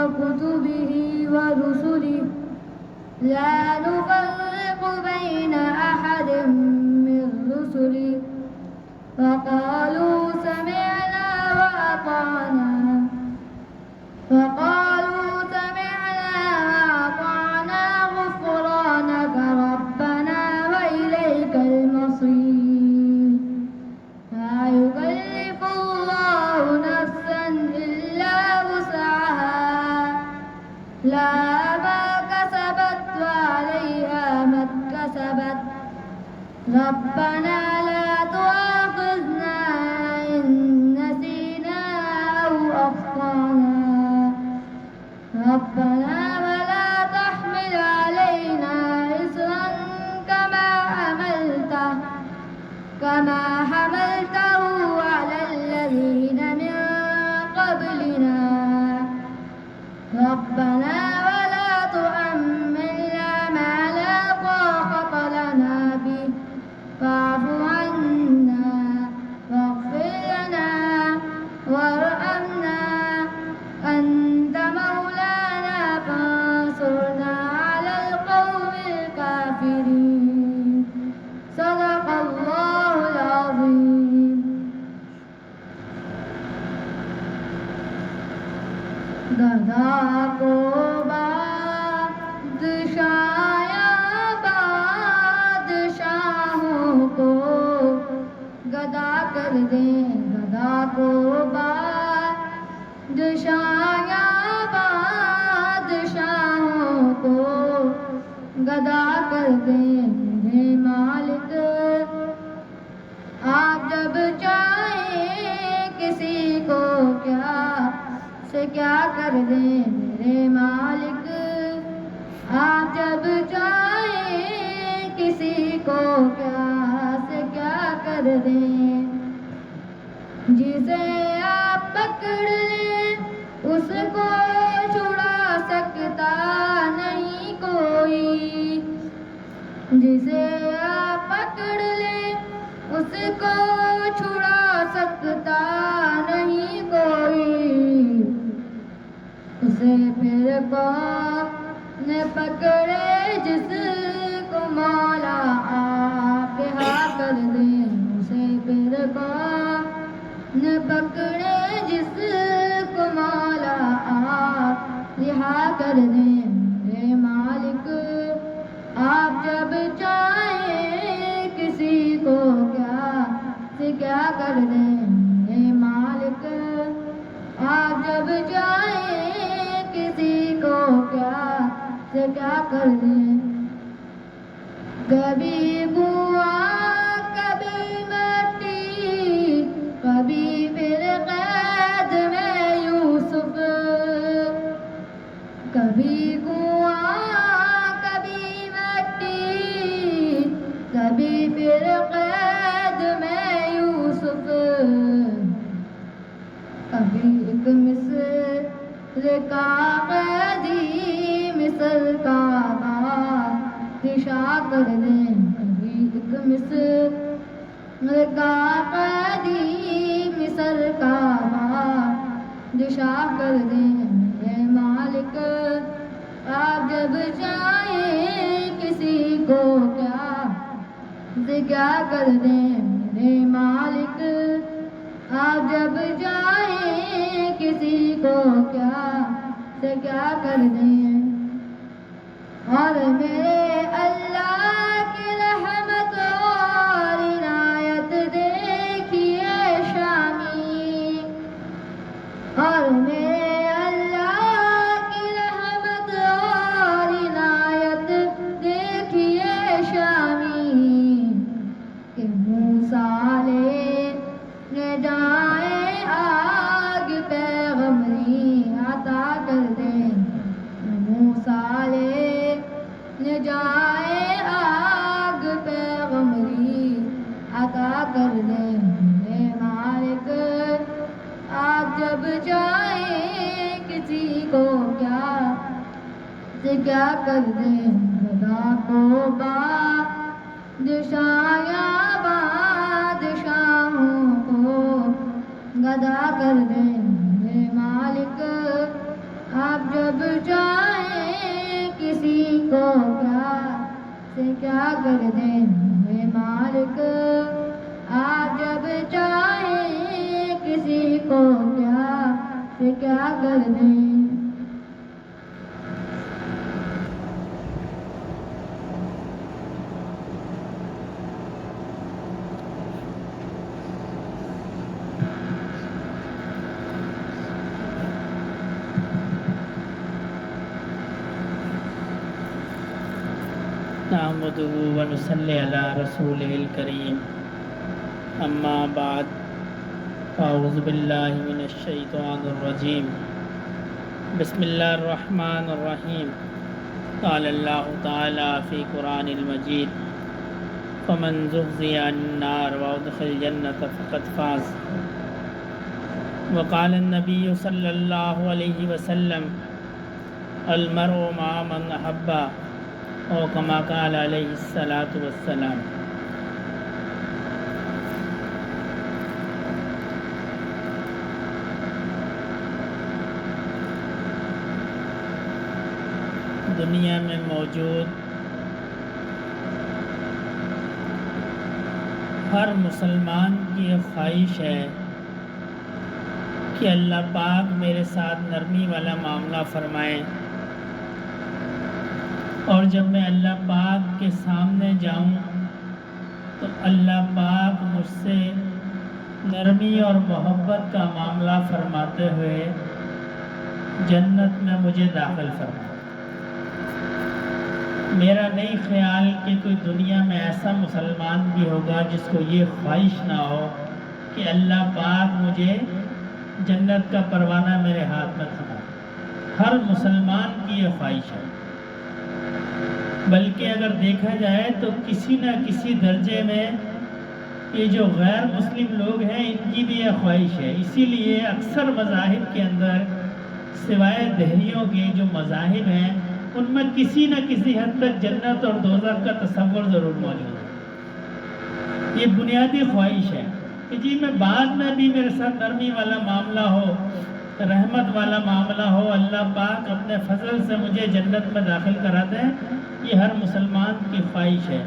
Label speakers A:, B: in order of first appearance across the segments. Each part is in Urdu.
A: وكتبه ورسله لا نفرق بين أحد من رسله وقالوا سمعنا وأطعنا غفرانك ربنا وإليك المصير لا يكلف الله نفسا إلا وسعها لها ما كسبت وعليها ما اكتسبت ربنا لا تؤاخذنا إن نسينا أو أخطأنا ربنا ولا تحمل علينا إصرا كما حملته على الذين من قبلنا ربنا ولا تحملنا ما لا طاقة لنا به فاعف عنا واغفر لنا وارحمنا أنت مولانا فانصرنا على القوم الكافرين صدق الله العظيم. گدا کو بادشاہوں کو گدا کر دیں گدا کو بادشاہوں کو گدا کر دیں میرے مالک آپ جب چاہیں کسی کو کیا سے کیا کر دیں میرے مالک آپ جب چاہیں کسی کو کیا سے کیا کر دیں جسے آپ پکڑ لیں اس کو چھڑا سکتا نہیں کوئی جسے آپ پکڑ لیں اس کو چھڑا سکتا نہیں کوئی اسے پھر کون پکڑے جس کو مولا آپ رہا کر دیں اسے پھر کون پکڑے جس کو مولا آپ رہا کر دیں میرے مالک آپ جب چاہیں کسی کو کیا سے کیا کر دیں میرے مالک آپ جب چاہیں کسی کو کیا سے کیا کر دیں کبھی بوا کبھی مٹی کبھی پھر قید میں یوسف کبھی کنواں کبھی مٹی کبھی پھر قید میں یوسف کبھی ایک مصر کا قیدی مصر کا بادشاہ کر دیں کبھی ایک مصر کا قیدی مصر کا بادشاہ کر دیں میرے مالک آپ جب چاہیں کسی کو کیا سے کیا کر دیں میرے مالک آپ جب چاہیں کسی کو کیا سے کیا کر دیں اور میرے اللہ کی رحمت اور عنایت دیکھیے شامی اور میرے اللہ کی رحمت اور عنایت دیکھیے شامی کہ موسیٰ لے جائیں آگ پیغمبری عطا کر دیں موسیٰ لے جائیں آگ پیغمبری عطا کر دیں میرے مالک آپ جب چاہیں کسی کو کیا سے کیا کر دیں خدا کو بادشاہوں کو گدا کر دیں میرے مالک آپ آپ جب چاہیں کسی کو کیا سے کیا کر دیں اے مالک، آپ جب چاہیں کسی کو کیا سے کیا کر دیں۔
B: نحمده ونصلی علی رسوله الکریم، اما بعد، اعوذ باللہ من الشیطان الرجیم، بسم اللہ الرحمن الرحیم۔ قال اللہ تعالی فی قرآن المجید، فمن زحزح عن النار وادخل الجنة فقد فاز۔ وقال النبی صلی اللہ علیہ وسلم، المرء مع من احب، او کما قال علیہ الصلاۃ والسلام۔ دنیا میں موجود ہر مسلمان کی یہ خواہش ہے کہ اللہ پاک میرے ساتھ نرمی والا معاملہ فرمائے، اور جب میں اللہ پاک کے سامنے جاؤں تو اللہ پاک مجھ سے نرمی اور محبت کا معاملہ فرماتے ہوئے جنت میں مجھے داخل فرمائے۔ میرا نہیں خیال کہ کوئی دنیا میں ایسا مسلمان بھی ہوگا جس کو یہ خواہش نہ ہو کہ اللہ پاک مجھے جنت کا پروانہ میرے ہاتھ میں تھما۔ ہر مسلمان کی یہ خواہش ہے، بلکہ اگر دیکھا جائے تو کسی نہ کسی درجے میں یہ جو غیر مسلم لوگ ہیں ان کی بھی یہ خواہش ہے۔ اسی لیے اکثر مذاہب کے اندر سوائے دہریوں کے جو مذاہب ہیں ان میں کسی نہ کسی حد تک جنت اور دوزخ کا تصور ضرور موجود ہے۔ یہ بنیادی خواہش ہے کہ جی میں بعد میں بھی میرے ساتھ نرمی والا معاملہ ہو، رحمت والا معاملہ ہو، اللہ پاک اپنے فضل سے مجھے جنت میں داخل کرا دیں، یہ ہر مسلمان کی خواہش ہے۔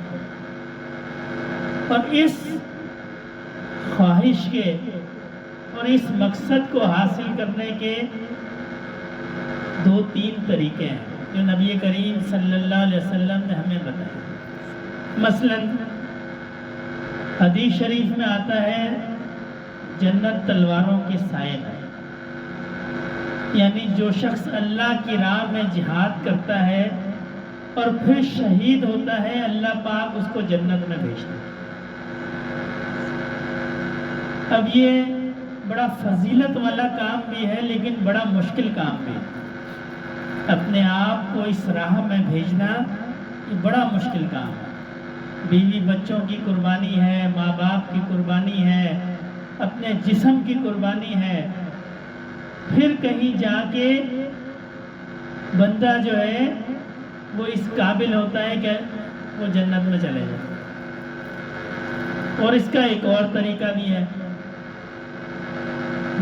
B: اور اس خواہش کے اور اس مقصد کو حاصل کرنے کے دو تین طریقے ہیں جو نبی کریم صلی اللہ علیہ وسلم نے ہمیں بتایا۔ مثلا حدیث شریف میں آتا ہے جنت تلواروں کے سائے ہے، یعنی جو شخص اللہ کی راہ میں جہاد کرتا ہے اور پھر شہید ہوتا ہے اللہ پاک اس کو جنت میں بھیجتا ہے۔ اب یہ بڑا فضیلت والا کام بھی ہے لیکن بڑا مشکل کام بھی ہے۔ اپنے آپ کو اس راہ میں بھیجنا یہ بڑا مشکل کام ہے۔ بیوی بچوں کی قربانی ہے، ماں باپ کی قربانی ہے، اپنے جسم کی قربانی ہے، پھر کہیں جا کے بندہ جو ہے وہ اس قابل ہوتا ہے کہ وہ جنت میں چلے جائے۔ اور اس کا ایک اور طریقہ بھی ہے۔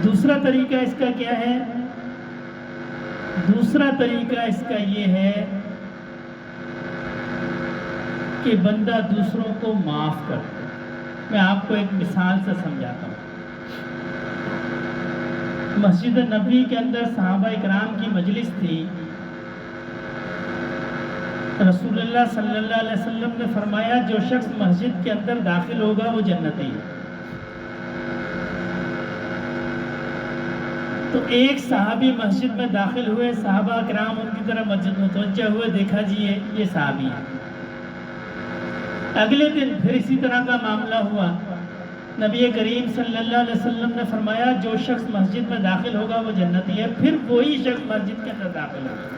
B: دوسرا طریقہ اس کا کیا ہے؟ دوسرا طریقہ اس کا یہ ہے کہ بندہ دوسروں کو معاف کرتا ہے۔ میں آپ کو ایک مثال سے سمجھاتا ہوں۔ مسجد نبوی کے اندر صحابہ اکرام کی مجلس تھی۔ رسول اللہ صلی اللہ علیہ وسلم نے فرمایا جو شخص مسجد کے اندر داخل ہوگا وہ جنتی ہے۔ تو ایک صحابی مسجد میں داخل ہوئے، صحابہ اکرام ان کی طرف متوجہ ہوئے، دیکھا جی یہ صحابی ہے۔ اگلے دن پھر اسی طرح کا معاملہ ہوا۔ نبی کریم صلی اللہ علیہ وسلم نے فرمایا جو شخص مسجد میں داخل ہوگا وہ جنتی ہے۔ پھر وہی شخص مسجد کے اندر داخل ہوا۔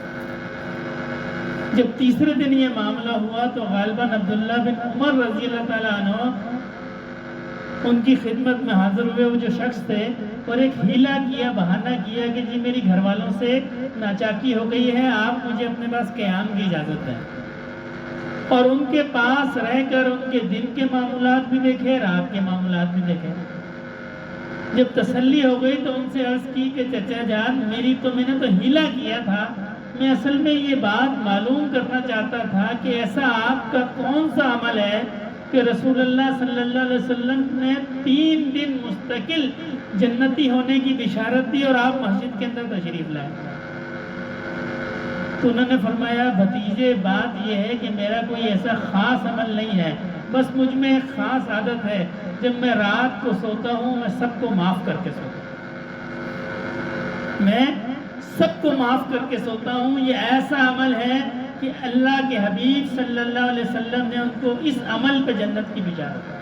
B: جب تیسرے دن یہ معاملہ ہوا تو غالباً عبداللہ بن عمر رضی اللہ تعالیٰ عنہ ان کی خدمت میں حاضر ہوئے، وہ جو شخص تھے، اور ایک ہیلا کیا، بہانہ کیا کہ جی میری گھر والوں سے ناچاکی ہو گئی ہے، آپ مجھے اپنے پاس قیام کی اجازت ہے۔ اور ان کے پاس رہ کر ان کے دن کے معاملات بھی دیکھے، رات کے معاملات بھی دیکھے۔ جب تسلی ہو گئی تو ان سے عرض کی کہ چچا جان میں نے تو ہیلا کیا تھا، میں اصل میں یہ بات معلوم کرنا چاہتا تھا کہ ایسا آپ کا کون سا عمل ہے کہ رسول اللہ صلی اللہ علیہ وسلم نے 3 دن مستقل جنتی ہونے کی بشارت دی اور آپ مسجد کے اندر تشریف لائے۔ تو انہوں نے فرمایا بھتیجے بات یہ ہے کہ میرا کوئی ایسا خاص عمل نہیں ہے، بس مجھ میں ایک خاص عادت ہے، جب میں رات کو سوتا ہوں میں سب کو معاف کر کے سوتا ہوں، میں سب کو معاف کر کے سوتا ہوں۔ یہ ایسا عمل ہے کہ اللہ کے حبیب صلی اللہ علیہ وسلم نے ان کو اس عمل پہ جنت کی بشارت دی۔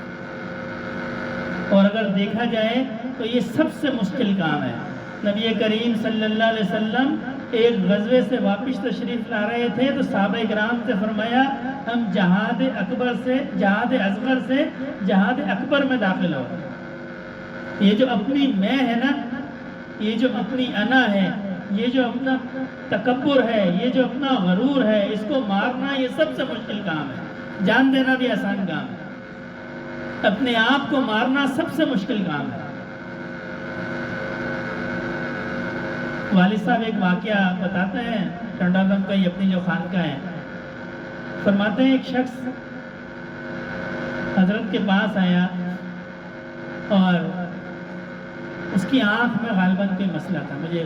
B: اور اگر دیکھا جائے تو یہ سب سے مشکل کام ہے۔ نبی کریم صلی اللہ علیہ وسلم ایک غزوے سے واپس تشریف لا رہے تھے تو صحابہ کرام سے فرمایا ہم جہاد اصغر سے جہاد اکبر میں داخل ہو۔ یہ جو اپنی میں ہے نا، یہ جو اپنی انا ہے، یہ جو اپنا تکبر ہے، یہ جو اپنا غرور ہے، اس کو مارنا یہ سب سے مشکل کام ہے۔ جان دینا بھی آسان کام ہے، اپنے آپ کو مارنا سب سے مشکل کام ہے۔ والد صاحب ایک واقعہ بتاتے ہیں ٹنڈا گم کا، یہ اپنی جو خانقاہ ہے، فرماتے ہیں ایک شخص حضرت کے پاس آیا اور اس کی آنکھ میں غالباً کوئی مسئلہ تھا، مجھے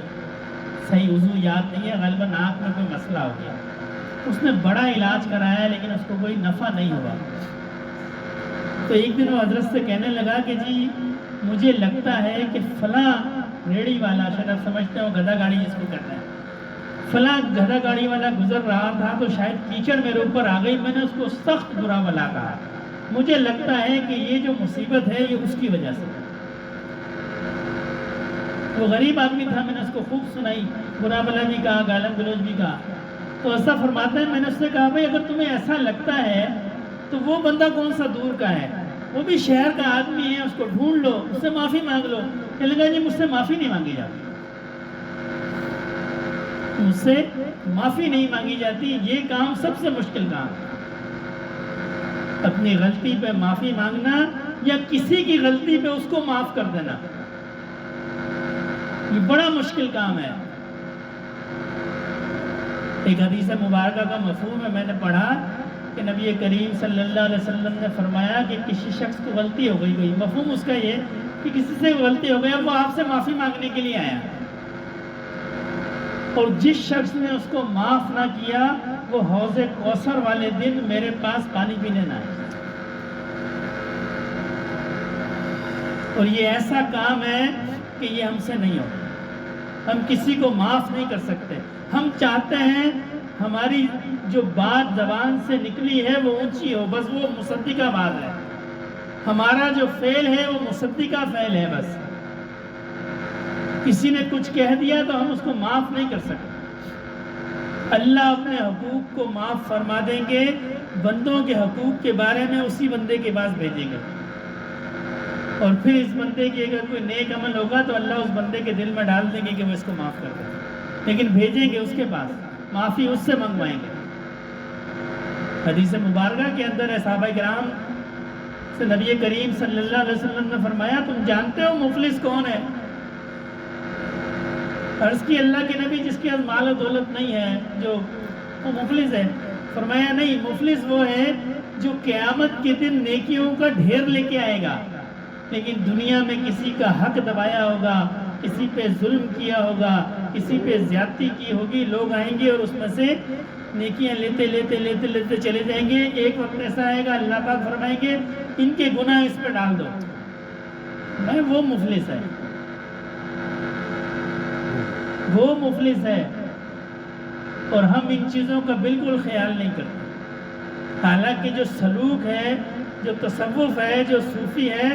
B: صحیح وضو یاد نہیں ہے، غالباً آنکھ میں کوئی مسئلہ ہو گیا۔ اس نے بڑا علاج کرایا لیکن اس کو کوئی نفع نہیں ہوا۔ تو ایک دن وہ حضرت سے کہنے لگا کہ جی مجھے لگتا ہے کہ فلاں ریڑی والا، شاید آپ سمجھتے ہو گدھا گاڑی جس کو کہتے ہیں، فلاں گدھا گاڑی والا گزر رہا تھا تو شاید کیچڑ میرے اوپر آ گئی، میں نے اس کو سخت برا بلا کہا، مجھے لگتا ہے کہ یہ جو مصیبت ہے یہ اس کی وجہ سے۔ وہ غریب آدمی تھا، میں نے اس کو خوب سنائی، برا بلا بھی کہا، گالم گلوچ بھی کہا۔ تو ایسا فرماتا ہے میں نے اس سے کہا بھائی اگر تمہیں ایسا لگتا ہے تو وہ بندہ کون سا دور کا ہے، وہ بھی شہر کا آدمی ہے، اس کو ڈھونڈ لو، اس سے معافی مانگ لو۔ کہنے لگا جی مجھ سے معافی نہیں مانگی جاتی، مجھ سے معافی نہیں مانگی جاتی، یہ کام سب سے مشکل کام ہے۔ اپنی غلطی پہ معافی مانگنا یا کسی کی غلطی پہ اس کو معاف کر دینا، یہ بڑا مشکل کام ہے۔ ایک حدیث مبارکہ کا مفہوم ہے، میں نے پڑھا کہ نبی کریم صلی اللہ علیہ وسلم نے فرمایا کہ کسی شخص کو غلطی ہو گئی، مفہوم اس کا یہ کہ کسی سے غلطی ہو گئی، وہ آپ سے معافی مانگنے کے لیے آیا، اور جس شخص نے اس کو معاف نہ کیا وہ حوض کوثر والے دن میرے پاس پانی پینے نہ آئے۔ اور یہ ایسا کام ہے کہ یہ ہم سے نہیں ہوتا، ہم کسی کو معاف نہیں کر سکتے۔ ہم چاہتے ہیں ہماری جو بات زبان سے نکلی ہے وہ اونچی ہو، بس وہ مصدقہ بات ہے، ہمارا جو فعل ہے وہ مصدقہ فعل ہے۔ بس کسی نے کچھ کہہ دیا تو ہم اس کو معاف نہیں کر سکتے۔ اللہ اپنے حقوق کو معاف فرما دیں گے، بندوں کے حقوق کے بارے میں اسی بندے کے پاس بھیجیں گے، اور پھر اس بندے کی اگر کوئی نیک عمل ہوگا تو اللہ اس بندے کے دل میں ڈال دیں گے کہ وہ اس کو معاف کر دیں، لیکن بھیجیں گے اس کے پاس، معافی اس سے منگوائیں گے۔ حدیث مبارکہ کے اندر ہے صحابہ کرام سے نبی کریم صلی اللہ علیہ وسلم نے فرمایا تم جانتے ہو مفلس کون ہے؟ عرض کی اللہ کے نبی جس کے پاس مال و دولت نہیں ہے جو وہ مفلس ہے؟ فرمایا نہیں، مفلس وہ ہے جو قیامت کے دن نیکیوں کا ڈھیر لے کے آئے گا لیکن دنیا میں کسی کا حق دبایا ہوگا، کسی پہ ظلم کیا ہوگا، کسی پہ زیادتی کی ہوگی، لوگ آئیں گے اور اس میں سے نیکیاں لیتے لیتے لیتے لیتے چلے جائیں گے۔ ایک وقت ایسا آئے گا اللہ پاک فرمائیں گے ان کے گناہ اس پہ ڈال دو، بھائی وہ مفلس ہے، وہ مفلس ہے، اور ہم ان چیزوں کا بالکل خیال نہیں کرتے۔ حالانکہ جو سلوک ہے، جو تصوف ہے، جو صوفی ہے،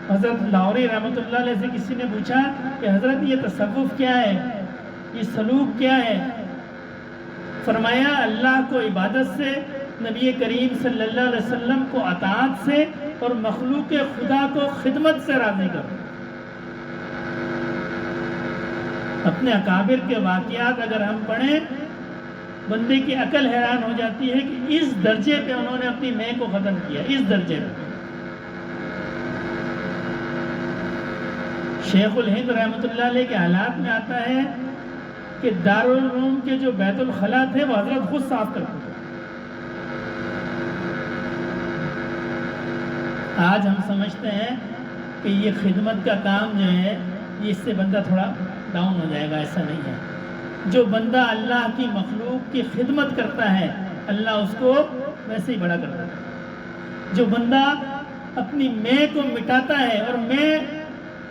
B: حضرت لاہوری رحمۃ اللہ علیہ سے کسی نے پوچھا کہ حضرت یہ تصوف کیا ہے، یہ سلوک کیا ہے؟ فرمایا اللہ کو عبادت سے، نبی کریم صلی اللہ علیہ وسلم کو اطاعت سے، اور مخلوق خدا کو خدمت سے راضی کرو۔ اپنے اکابر کے واقعات اگر ہم پڑھیں بندے کی عقل حیران ہو جاتی ہے کہ اس درجے پہ انہوں نے اپنی میں کو ختم کیا، اس درجے پہ۔ شیخ الہند رحمۃ اللہ علیہ کے حالات میں آتا ہے کہ دارالعلوم کے جو بیت الخلاء تھے وہ حضرت خود صاف کرتے تھے۔ آج ہم سمجھتے ہیں کہ یہ خدمت کا کام جو ہے یہ اس سے بندہ تھوڑا ڈاؤن ہو جائے گا، ایسا نہیں ہے۔ جو بندہ اللہ کی مخلوق کی خدمت کرتا ہے اللہ اس کو ویسے ہی بڑا کرتا ہے۔ جو بندہ اپنی میں کو مٹاتا ہے، اور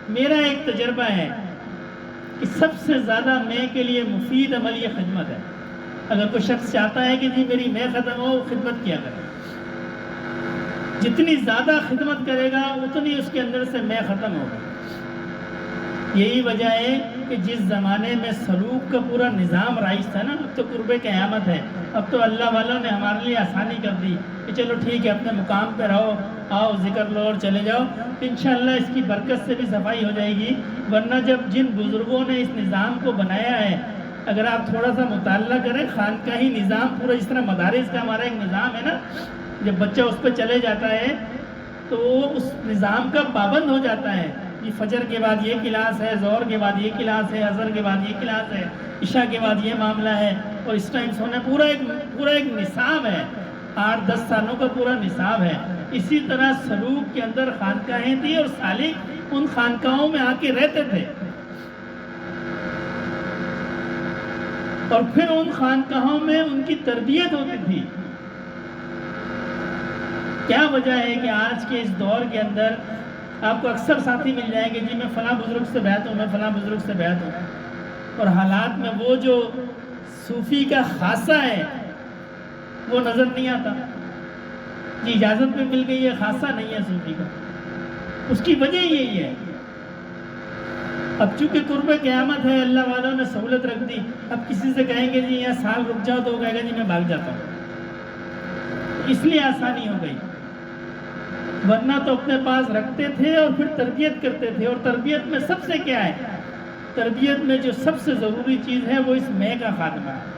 B: میرا ایک تجربہ ہے کہ سب سے زیادہ میں کے لیے مفید عمل یہ خدمت ہے۔ اگر کوئی شخص چاہتا ہے کہ جی میری میں ختم ہو، وہ خدمت کیا کرے۔ جتنی زیادہ خدمت کرے گا اتنی اس کے اندر سے میں ختم ہوگا۔ یہی وجہ ہے کہ جس زمانے میں سلوک کا پورا نظام رائج تھا نا، اب تو قرب قیامت ہے، اب تو اللہ والوں نے ہمارے لیے آسانی کر دی کہ چلو ٹھیک ہے اپنے مقام پہ رہو، آؤ ذکر لو اور چلے جاؤ، انشاءاللہ اس کی برکت سے بھی صفائی ہو جائے گی۔ ورنہ جب جن بزرگوں نے اس نظام کو بنایا ہے، اگر آپ تھوڑا سا مطالعہ کریں، خانقاہی نظام پورا جس طرح مدارس کا ہمارا ایک نظام ہے نا، جب بچہ اس پہ چلے جاتا ہے تو وہ اس نظام کا پابند ہو جاتا ہے۔ یہ فجر کے بعد یہ کلاس ہے، ظہر کے بعد یہ کلاس ہے، عصر کے بعد یہ کلاس ہے، عشاء کے بعد یہ معاملہ ہے، اور اس ٹائم سونا پورا ایک نصاب ہے، 8-10 سالوں کا پورا نصاب ہے۔ اسی طرح سلوک کے اندر خانقاہیں تھی، اور سالک ان خانقاہوں میں آ کے رہتے تھے، اور پھر ان خانقاہوں میں ان کی تربیت ہوتی تھی۔ کیا وجہ ہے کہ آج کے اس دور کے اندر آپ کو اکثر ساتھی مل جائیں گے جی میں فلاں بزرگ سے بیعت ہوں، میں فلاں بزرگ سے بیعت ہوں، اور حالات میں وہ جو صوفی کا خاصہ ہے وہ نظر نہیں آتا۔ جی اجازت میں مل گئی ہے، خاصہ نہیں ہے صوفی کا۔ اس کی وجہ یہی ہے، اب چونکہ قرب قیامت ہے، اللہ والوں نے سہولت رکھ دی، اب کسی سے کہیں گے جی یہاں سال رک جاؤ تو وہ کہے گا جی میں بھاگ جاتا ہوں، اس لیے آسانی ہو گئی۔ ورنہ تو اپنے پاس رکھتے تھے اور پھر تربیت کرتے تھے، اور تربیت میں سب سے کیا ہے، تربیت میں جو سب سے ضروری چیز ہے وہ اس میں کا خاتمہ ہے،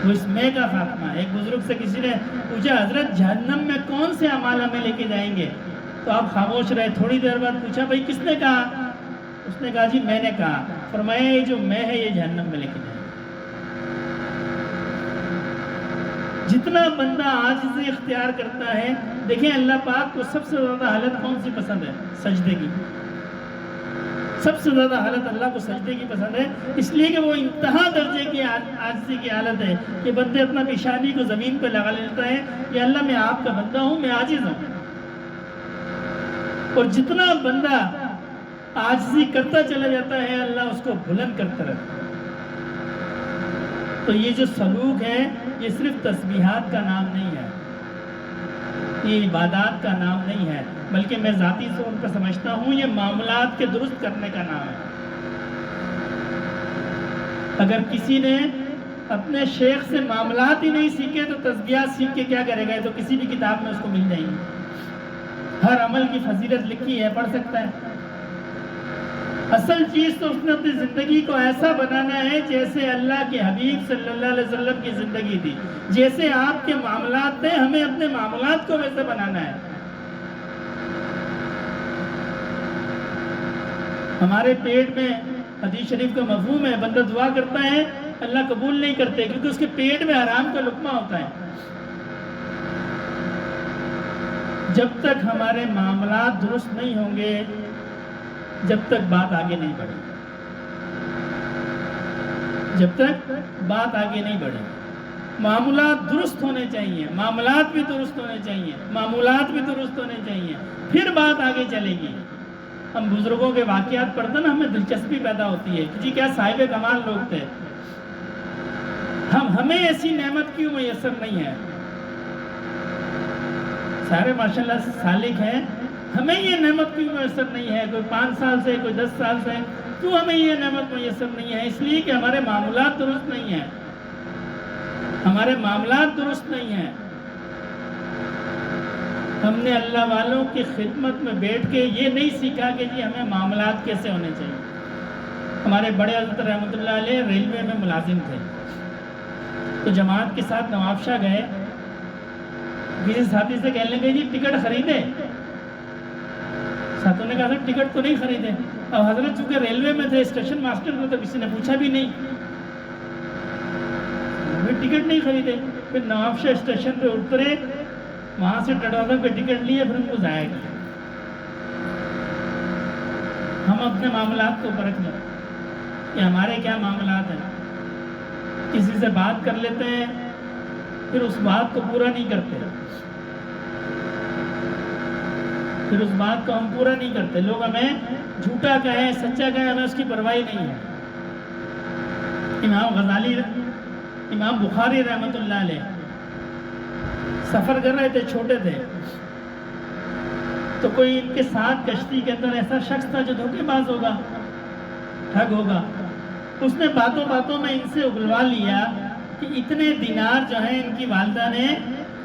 B: وہ اس میں کا خاتمہ ہے۔ ایک بزرگ سے کسی نے پوچھا حضرت جہنم میں کون سے اعمال ہمیں لے کے جائیں گے، تو آپ خاموش رہے، تھوڑی دیر بعد پوچھا بھائی کس نے کہا، اس نے کہا جی میں نے کہا، فرمایا یہ جو میں ہے یہ جہنم میں لے کے جائیں گے۔ جتنا بندہ عاجزی اختیار کرتا ہے، دیکھیں اللہ پاک کو سب سے زیادہ حالت کون سی پسند ہے، سجدے کی۔ سب سے زیادہ حالت اللہ کو سجدے کی پسند ہے، اس لیے کہ وہ انتہا درجے کی عاجزی کی حالت ہے کہ بندے اپنا پیشانی کو زمین پہ لگا لیتا ہے کہ اللہ میں آپ کا بندہ ہوں، میں عاجز ہوں۔ اور جتنا بندہ عاجزی کرتا چلا جاتا ہے اللہ اس کو بلند کرتا رہتا ہے۔ تو یہ جو سلوک ہے یہ صرف تسبیحات کا نام نہیں ہے، یہ عبادات کا نام نہیں ہے، بلکہ میں ذاتی طور پر سمجھتا ہوں یہ معاملات کے درست کرنے کا نام ہے۔ اگر کسی نے اپنے شیخ سے معاملات ہی نہیں سیکھے تو تسبیحات سیکھ کے کیا کرے گا، یہ تو کسی بھی کتاب میں اس کو مل جائیں گی، ہر عمل کی فضیلت لکھی ہے، پڑھ سکتا ہے۔ اصل چیز تو اس نے اپنی زندگی کو ایسا بنانا ہے جیسے اللہ کے حبیب صلی اللہ علیہ وسلم کی زندگی تھی، جیسے آپ کے معاملات تھے ہمیں اپنے معاملات کو ویسے بنانا ہے۔ ہمارے پیٹ میں حدیث شریف کا مفہوم ہے، بندہ دعا کرتا ہے اللہ قبول نہیں کرتے کیونکہ اس کے پیٹ میں حرام کا لقمہ ہوتا ہے۔ جب تک ہمارے معاملات درست نہیں ہوں گے جب تک بات آگے نہیں بڑھے، جب تک بات آگے نہیں بڑھے۔ معاملات درست ہونے چاہیے، معاملات بھی درست ہونے چاہیے، معمولات بھی درست ہونے چاہیے، پھر بات آگے چلے گی۔ ہم بزرگوں کے واقعات پڑھتے نا ہمیں دلچسپی پیدا ہوتی ہے کہ جی کیا صاحب کمال لوگ تھے، ہمیں ایسی نعمت کیوں میسر نہیں ہے؟ سارے ماشاءاللہ سالک ہیں، ہمیں یہ نعمت کیوں میسر نہیں ہے؟ کوئی 5 سال سے، کوئی 10 سال سے، کیوں ہمیں یہ نعمت میسر نہیں ہے؟ اس لیے کہ ہمارے معاملات درست نہیں ہیں، ہمارے معاملات درست نہیں ہیں۔ ہم نے اللہ والوں کی خدمت میں بیٹھ کے یہ نہیں سیکھا کہ جی ہمیں معاملات کیسے ہونے چاہیے۔ ہمارے بڑے حضرت رحمۃ اللہ علیہ ریلوے میں ملازم تھے، تو جماعت کے ساتھ نوابشاہ گئے، کسی ساتھی سے کہنے لگے جی ٹکٹ خریدے؟ ساتھوں نے کہا سر ٹکٹ تو نہیں خریدے. اب حضرت چونکہ ریلوے میں تھے اسٹیشن ماسٹر کو تو کسی نے پوچھا بھی نہیں, ٹکٹ نہیں خریدے. پھر نواب شاہ اسٹیشن پہ اترے, وہاں سے ٹڈوالوں پہ ٹکٹ لیے, پھر ان کو ضائع کیا. ہم اپنے معاملات کو پرکھ لیں کہ ہمارے کیا معاملات ہیں. کسی سے بات کر لیتے ہیں, پھر اس بات کو پورا نہیں کرتے, پھر اس بات کو ہم پورا نہیں کرتے. لوگ ہمیں جھوٹا کہیں سچا کہیں, ہمیں اس کی پرواہ نہیں ہے. امام غزالی, امام بخاری رحمۃ اللہ علیہ سفر کر رہے تھے, چھوٹے تھے, تو کوئی ان کے ساتھ کشتی کے اندر ایسا شخص تھا جو دھوکے باز ہوگا, ٹھگ ہوگا. اس نے باتوں باتوں میں ان سے اگلوا لیا کہ اتنے دینار جو ہیں ان کی والدہ نے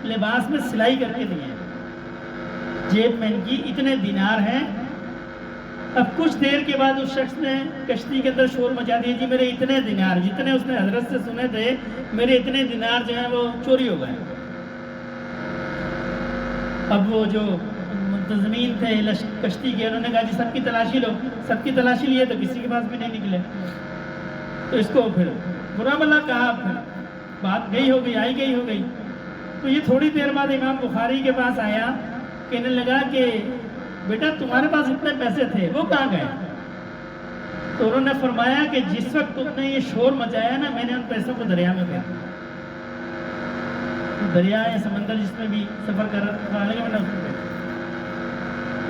B: لباس میں سلائی کر کے دیے, جیب میں ان کی اتنے دینار ہیں. اب کچھ دیر کے بعد اس شخص نے کشتی کے اندر شور مچا دیا, جی میرے اتنے دینار, جتنے اس نے حضرت سے سنے تھے, میرے اتنے دینار جو ہیں وہ چوری ہو گئے. اب وہ جو منتظمین تھے کشتی کے, انہوں نے کہا جی سب کی تلاشی لو. سب کی تلاشی لیے تو کسی کے پاس بھی نہیں نکلے. تو اس کو پھر برا بھلا کہا, پھر بات گئی ہو گئی, آئی گئی ہو گئی. تو یہ تھوڑی دیر بعد امام بخاری کے پاس آیا, کہنے لگا کہ بیٹا تمہارے پاس اتنے پیسے تھے, وہ کہاں گئے؟ تو انہوں نے فرمایا کہ جس وقت تم نے یہ شور مچایا نا, میں نے ان پیسوں کو دریا میں پھینک دیا. دریا یا سمندر جس میں بھی سفر کر رہا تھا, میں نے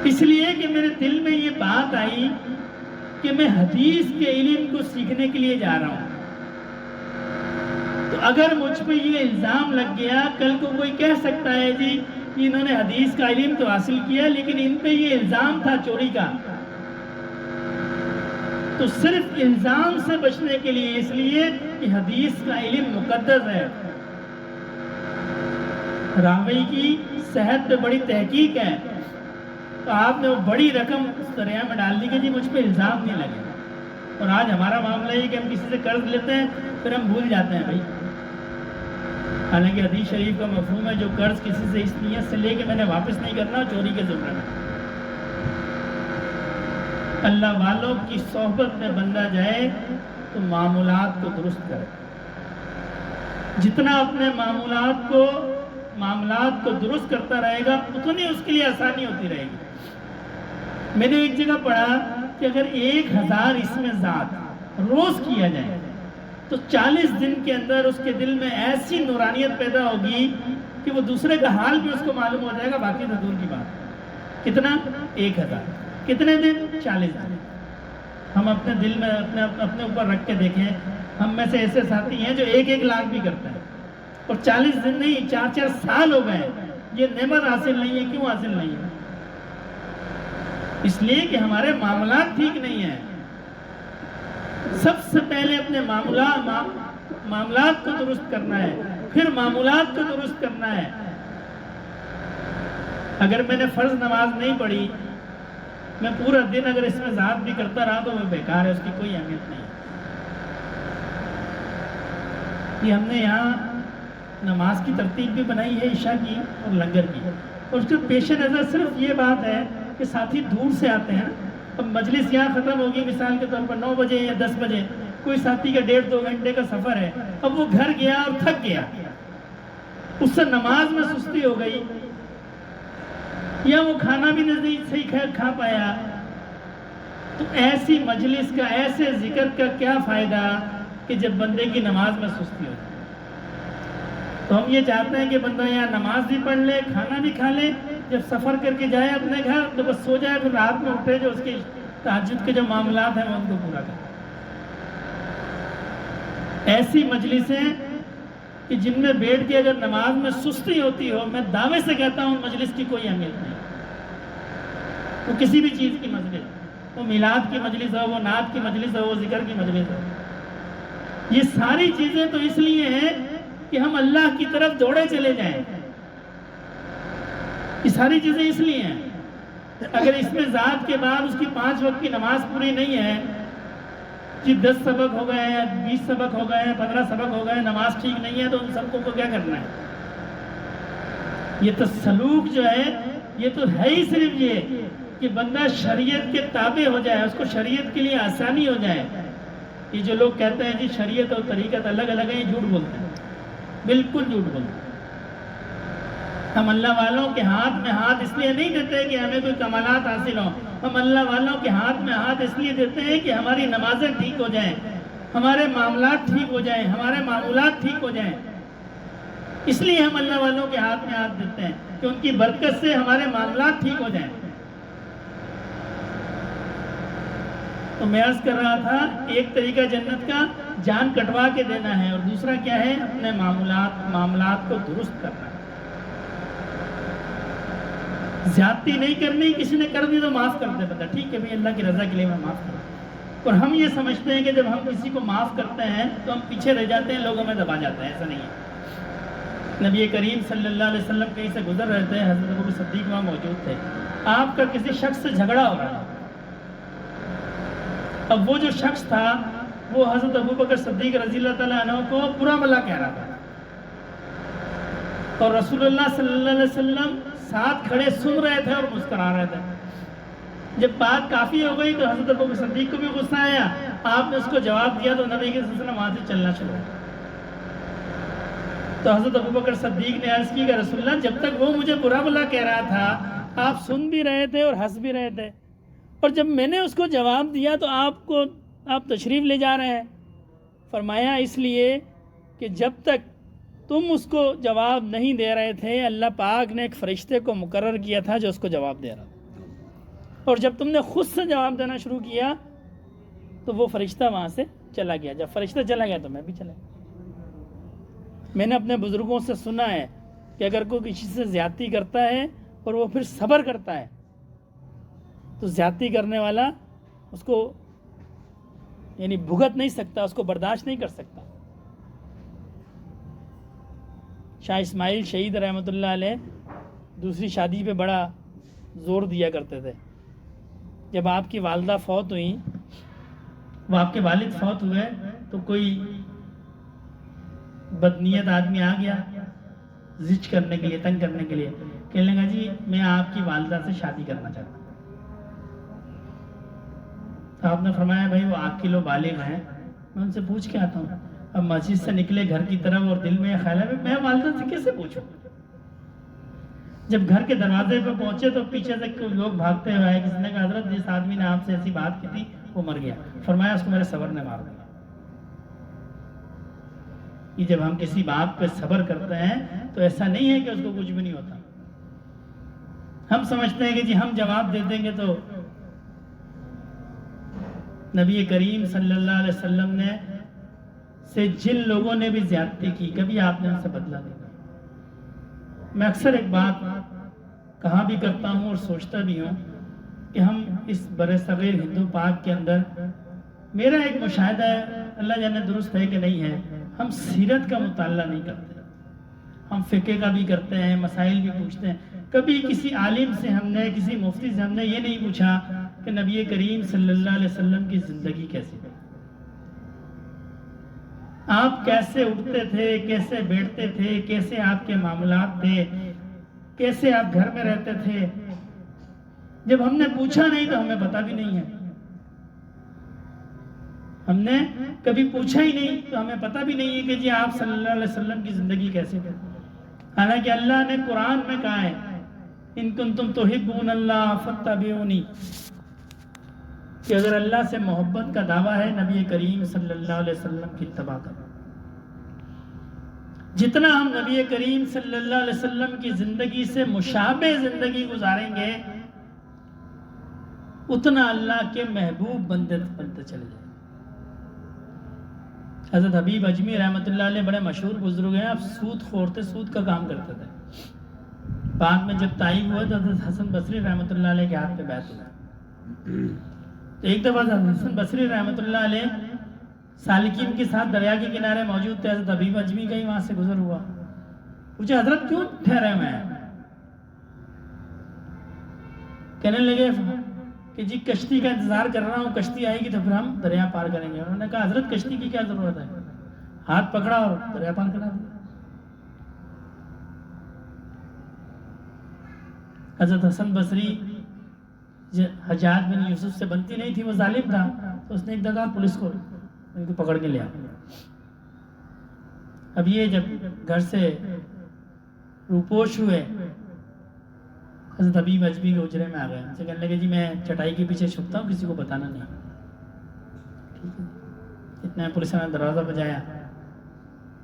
B: اس لیے کہ میرے دل میں یہ بات آئی کہ میں حدیث کے علم کو سیکھنے کے لیے جا رہا ہوں. تو اگر مجھ پہ یہ الزام لگ گیا, کل کو کوئی کہہ سکتا ہے جی انہوں نے حدیث کا علم تو حاصل کیا لیکن ان پہ یہ الزام تھا چوری کا. تو صرف الزام سے بچنے کے لیے, اس لیے کہ حدیث کا علم مقدس ہے, راوی کی صحت پہ بڑی تحقیق ہے, تو آپ نے وہ بڑی رقم اس دریا میں ڈال دی کہ جی مجھ پہ الزام نہیں لگے. اور آج ہمارا معاملہ یہ کہ ہم کسی سے قرض لیتے ہیں, پھر ہم بھول جاتے ہیں بھائی. حالانکہ حدیث شریف کا مفہوم ہے جو قرض کسی سے اس نیت سے لے کے میں نے واپس نہیں کرنا, چوری کے ذمہ میں. اللہ والوں کی صحبت میں بندہ جائے تو معاملات کو درست کرے. جتنا اپنے معاملات کو درست کرتا رہے گا, اتنی اس کے لیے آسانی ہوتی رہے گی. میں نے ایک جگہ پڑھا کہ اگر 1000 اسم ذات روز کیا جائے تو 40 دن کے اندر اس کے دل میں ایسی نورانیت پیدا ہوگی کہ وہ دوسرے کا حال بھی اس کو معلوم ہو جائے گا, باقی تو دور کی بات. کتنا؟ 1000. کتنے دن؟ 40 دن. ہم اپنے دل میں اپنے اوپر رکھ کے دیکھیں, ہم میں سے ایسے ساتھی ہیں جو 1 لاکھ بھی کرتے ہیں, اور 40 دن نہیں 4 سال ہو گئے. یہ نعمت حاصل نہیں ہے. کیوں حاصل نہیں ہے؟ اس لیے کہ ہمارے معاملات ٹھیک نہیں ہیں. سب سے پہلے اپنے معاملات کو درست کرنا ہے, پھر معمولات کو درست کرنا ہے. اگر میں نے فرض نماز نہیں پڑھی, میں پورا دن اگر اس میں ذات بھی کرتا رہا تو وہ بیکار ہے, اس کی کوئی اہمیت نہیں. یہ ہم نے یہاں نماز کی ترتیب بھی بنائی ہے, عشاء کی اور لنگر کی, اور اس کے پیش نظر صرف یہ بات ہے کہ ساتھی دور سے آتے ہیں. اب مجلس یہاں ختم ہوگی مثال کے طور پر 9 بجے یا 10 بجے, کوئی ساتھی کا 1.5-2 گھنٹے کا سفر ہے, اب وہ گھر گیا اور تھک گیا, اس سے نماز میں سستی ہو گئی, یا وہ کھانا بھی نہیں صحیح کھا پایا, تو ایسی مجلس کا, ایسے ذکر کا کیا فائدہ کہ جب بندے کی نماز میں سستی ہو. تو ہم یہ چاہتے ہیں کہ بندہ یہاں نماز بھی پڑھ لے, کھانا بھی کھا لے, جب سفر کر کے جائے اپنے گھر تو بس سو جائے, پھر رات میں اٹھے جو اس کے تہجد کے جو معاملات ہیں وہ ان کو پورا کرے. ایسی مجلسیں کہ جن میں بیٹھ کے اگر نماز میں سستی ہوتی ہو, میں دعوے سے کہتا ہوں مجلس کی کوئی اہمیت نہیں. وہ کسی بھی چیز کی مجلس, وہ میلاد کی مجلس ہو, وہ نعت کی مجلس ہو, وہ ذکر کی مجلس ہو, یہ ساری چیزیں تو اس لیے ہیں کہ ہم اللہ کی طرف دوڑے چلے جائیں. یہ ساری چیزیں اس لیے ہیں. اگر اس میں ذات کے بعد اس کی 5 وقت کی نماز پوری نہیں ہے, جی 10 سبق ہو گئے ہیں, 20 سبق ہو گئے ہیں, 15 سبق ہو گئے ہیں, نماز ٹھیک نہیں ہے, تو ان سبقوں کو کیا کرنا ہے؟ یہ تو سلوک جو ہے یہ تو ہے ہی صرف یہ کہ بندہ شریعت کے تابع ہو جائے، اس کو شریعت کے لیے آسانی ہو جائے. یہ جو لوگ کہتے ہیں جی شریعت اور طریقت الگ الگ ہیں، یہ جھوٹ بولتے ہیں، بالکل جھوٹ بولتے ہیں. ہم اللہ والوں کے ہاتھ میں ہاتھ اس لیے نہیں دیتے کہ ہمیں کوئی کمالات حاصل ہوں. ہم اللہ والوں کے ہاتھ میں ہاتھ اس لیے دیتے ہیں کہ ہماری نمازیں ٹھیک ہو جائیں، ہمارے معاملات ٹھیک ہو جائیں، ہمارے معمولات ٹھیک ہو جائیں. اس لیے ہم اللہ والوں کے ہاتھ میں ہاتھ دیتے ہیں کہ ان کی برکت سے ہمارے معاملات ٹھیک ہو جائیں. تو میں عرض کر رہا تھا، ایک طریقہ جنت کا جان کٹوا کے دینا ہے، اور دوسرا کیا ہے؟ اپنے معاملات کو درست کرنا ہے. زیادتی نہیں کرنی. کسی نے کر دی تو معاف کر دے بندہ، ٹھیک ہے بھائی اللہ کی رضا کے لیے میں معاف کروں. اور ہم یہ سمجھتے ہیں کہ جب ہم کسی کو معاف کرتے ہیں تو ہم پیچھے رہ جاتے ہیں، لوگوں میں دبا جاتے ہیں. ایسا نہیں ہے. نبی کریم صلی اللہ علیہ وسلم کہیں سے گزر رہے تھے، حضرت ابو بکر صدیق وہاں موجود تھے. آپ کا کسی شخص سے جھگڑا ہو رہا ہے. اب وہ جو شخص تھا وہ حضرت ابو بکر صدیق رضی اللہ تعالیٰ عنہ کو برا بھلا کہہ رہا تھا، اور رسول اللہ صلی اللہ علیہ وسلم ساتھ کھڑے سن رہے تھے اور مسکرا رہے تھے. جب بات کافی ہو گئی تو حضرت ابو بکر صدیق کو بھی غصہ آیا. آپ نے اس کو جواب دیا تو نبی کے وسلم وہاں سے چلنا شروع ہوا. تو حضرت ابو بکر صدیق نے عرض کی کہ رسول اللہ، جب تک وہ مجھے برا بھلا کہہ رہا تھا آپ سن بھی رہے تھے اور ہنس بھی رہے تھے، اور جب میں نے اس کو جواب دیا تو آپ تشریف لے جا رہے ہیں. فرمایا اس لیے کہ جب تک تم اس کو جواب نہیں دے رہے تھے اللہ پاک نے ایک فرشتے کو مقرر کیا تھا جو اس کو جواب دے رہا تھا، اور جب تم نے خود سے جواب دینا شروع کیا تو وہ فرشتہ وہاں سے چلا گیا. جب فرشتہ چلا گیا تو میں بھی چلا گیا. میں نے اپنے بزرگوں سے سنا ہے کہ اگر کوئی کسی سے زیادتی کرتا ہے اور وہ پھر صبر کرتا ہے تو زیادتی کرنے والا اس کو یعنی بھگت نہیں سکتا، اس کو برداشت نہیں کر سکتا. شاہ اسماعیل شہید رحمۃ اللہ علیہ دوسری شادی پہ بڑا زور دیا کرتے تھے. جب آپ کی والدہ فوت ہوئیں، وہ آپ کے والد فوت ہوئے تو کوئی بدنیت آدمی آ گیا زچ کرنے کے لیے، تنگ کرنے کے لیے. کہنے لگا جی میں آپ کی والدہ سے شادی کرنا چاہتا ہوں. تو آپ نے فرمایا بھائی وہ عاقل و بالغ ہیں، میں ان سے پوچھ کے آتا ہوں. اب مسجد سے نکلے گھر کی طرف اور دل میں خیال ہے میں والدہ سے کیسے پوچھوں. جب گھر کے دروازے پہ پہنچے تو پیچھے سے لوگ بھاگتے ہوئے آئے. کسی نے کہا حضرت جس آدمی نے آپ سے ایسی بات کی تھی وہ مر گیا. فرمایا اس کو میرے صبر نے مار دیا. کہ جب ہم کسی بات پہ صبر کرتے ہیں تو ایسا نہیں ہے کہ اس کو کچھ بھی نہیں ہوتا. ہم سمجھتے ہیں کہ جی ہم جواب دے دیں گے تو. نبی کریم صلی اللہ علیہ وسلم نے سے جن لوگوں نے بھی زیادتی کی کبھی آپ نے ان سے بدلا نہیں. میں اکثر ایک بات کہا بھی کرتا ہوں اور سوچتا بھی ہوں کہ ہم اس بر صغیر ہندو پاک کے اندر میرا ایک مشاہدہ ہے، اللہ جانے درست ہے کہ نہیں ہے، ہم سیرت کا مطالعہ نہیں کرتے. ہم فقہ کا بھی کرتے ہیں، مسائل بھی پوچھتے ہیں. کبھی کسی عالم سے ہم نے، کسی مفتی سے ہم نے یہ نہیں پوچھا کہ نبی کریم صلی اللہ علیہ وسلم کی زندگی کیسی ہے، آپ کیسے اٹھتے تھے، کیسے بیٹھتے تھے، کیسے آپ کے معاملات تھے، کیسے آپ گھر میں رہتے تھے. جب ہم نے پوچھا نہیں تو ہمیں پتہ بھی نہیں ہے. ہم نے کبھی پوچھا ہی نہیں تو ہمیں پتہ بھی نہیں ہے کہ جی آپ صلی اللہ علیہ وسلم کی زندگی کیسے تھی. حالانکہ اللہ نے قرآن میں کہا ہے ان کنتم تحبون اللہ فاتبعونی، کہ اگر اللہ سے محبت کا دعویٰ ہے نبی کریم صلی اللہ علیہ وسلم کی اتباع کرو. جتنا ہم نبی کریم صلی اللہ علیہ وسلم کی زندگی سے مشابہ زندگی گزاریں گے اتنا اللہ کے محبوب بنتے چلے جائیں. حضرت حبیب اجمی رحمۃ اللہ علیہ بڑے مشہور بزرگ ہیں. اب سود خور تھے، سود کا کام کرتے تھے. بعد میں جب تائب ہوئے تو حضرت حسن بصری رحمۃ اللہ علیہ کے ہاتھ پہ بیعت ہوئی. تو ایک دفعہ حضرت حسن بصری رحمۃ اللہ علیہ سالکین کے ساتھ دریا کے کنارے موجود تھے. حضرت حبیب اجمی کہیں وہاں سے گزر ہوا. پوچھا حضرت کیوں ٹھہرے ہوئے ہیں؟ کہنے لگے کہ جی کشتی کا انتظار کر رہا ہوں، کشتی آئے گی تو پھر ہم دریا پار کریں گے. انہوں نے کہا حضرت کشتی کی کیا ضرورت ہے، ہاتھ پکڑا اور دریا پار کرا دیا. حضرت حسن بصری حجاج بن یوسف سے بنتی نہیں تھی، وہ ظالم تھا، تو اس نے ایک دفعہ پولیس کو ان کو پکڑ کے لیا۔ اب یہ جب گھر سے روپوش ہوئے، حضرت حبیب اجمی کے حجرے میں آ گئے، ان سے کہنے لگے جی میں چٹائی کے پیچھے چھپتا ہوں، کسی کو بتانا نہیں۔ ٹھیک ہے، اتنا پولیس نے دروازہ بجایا،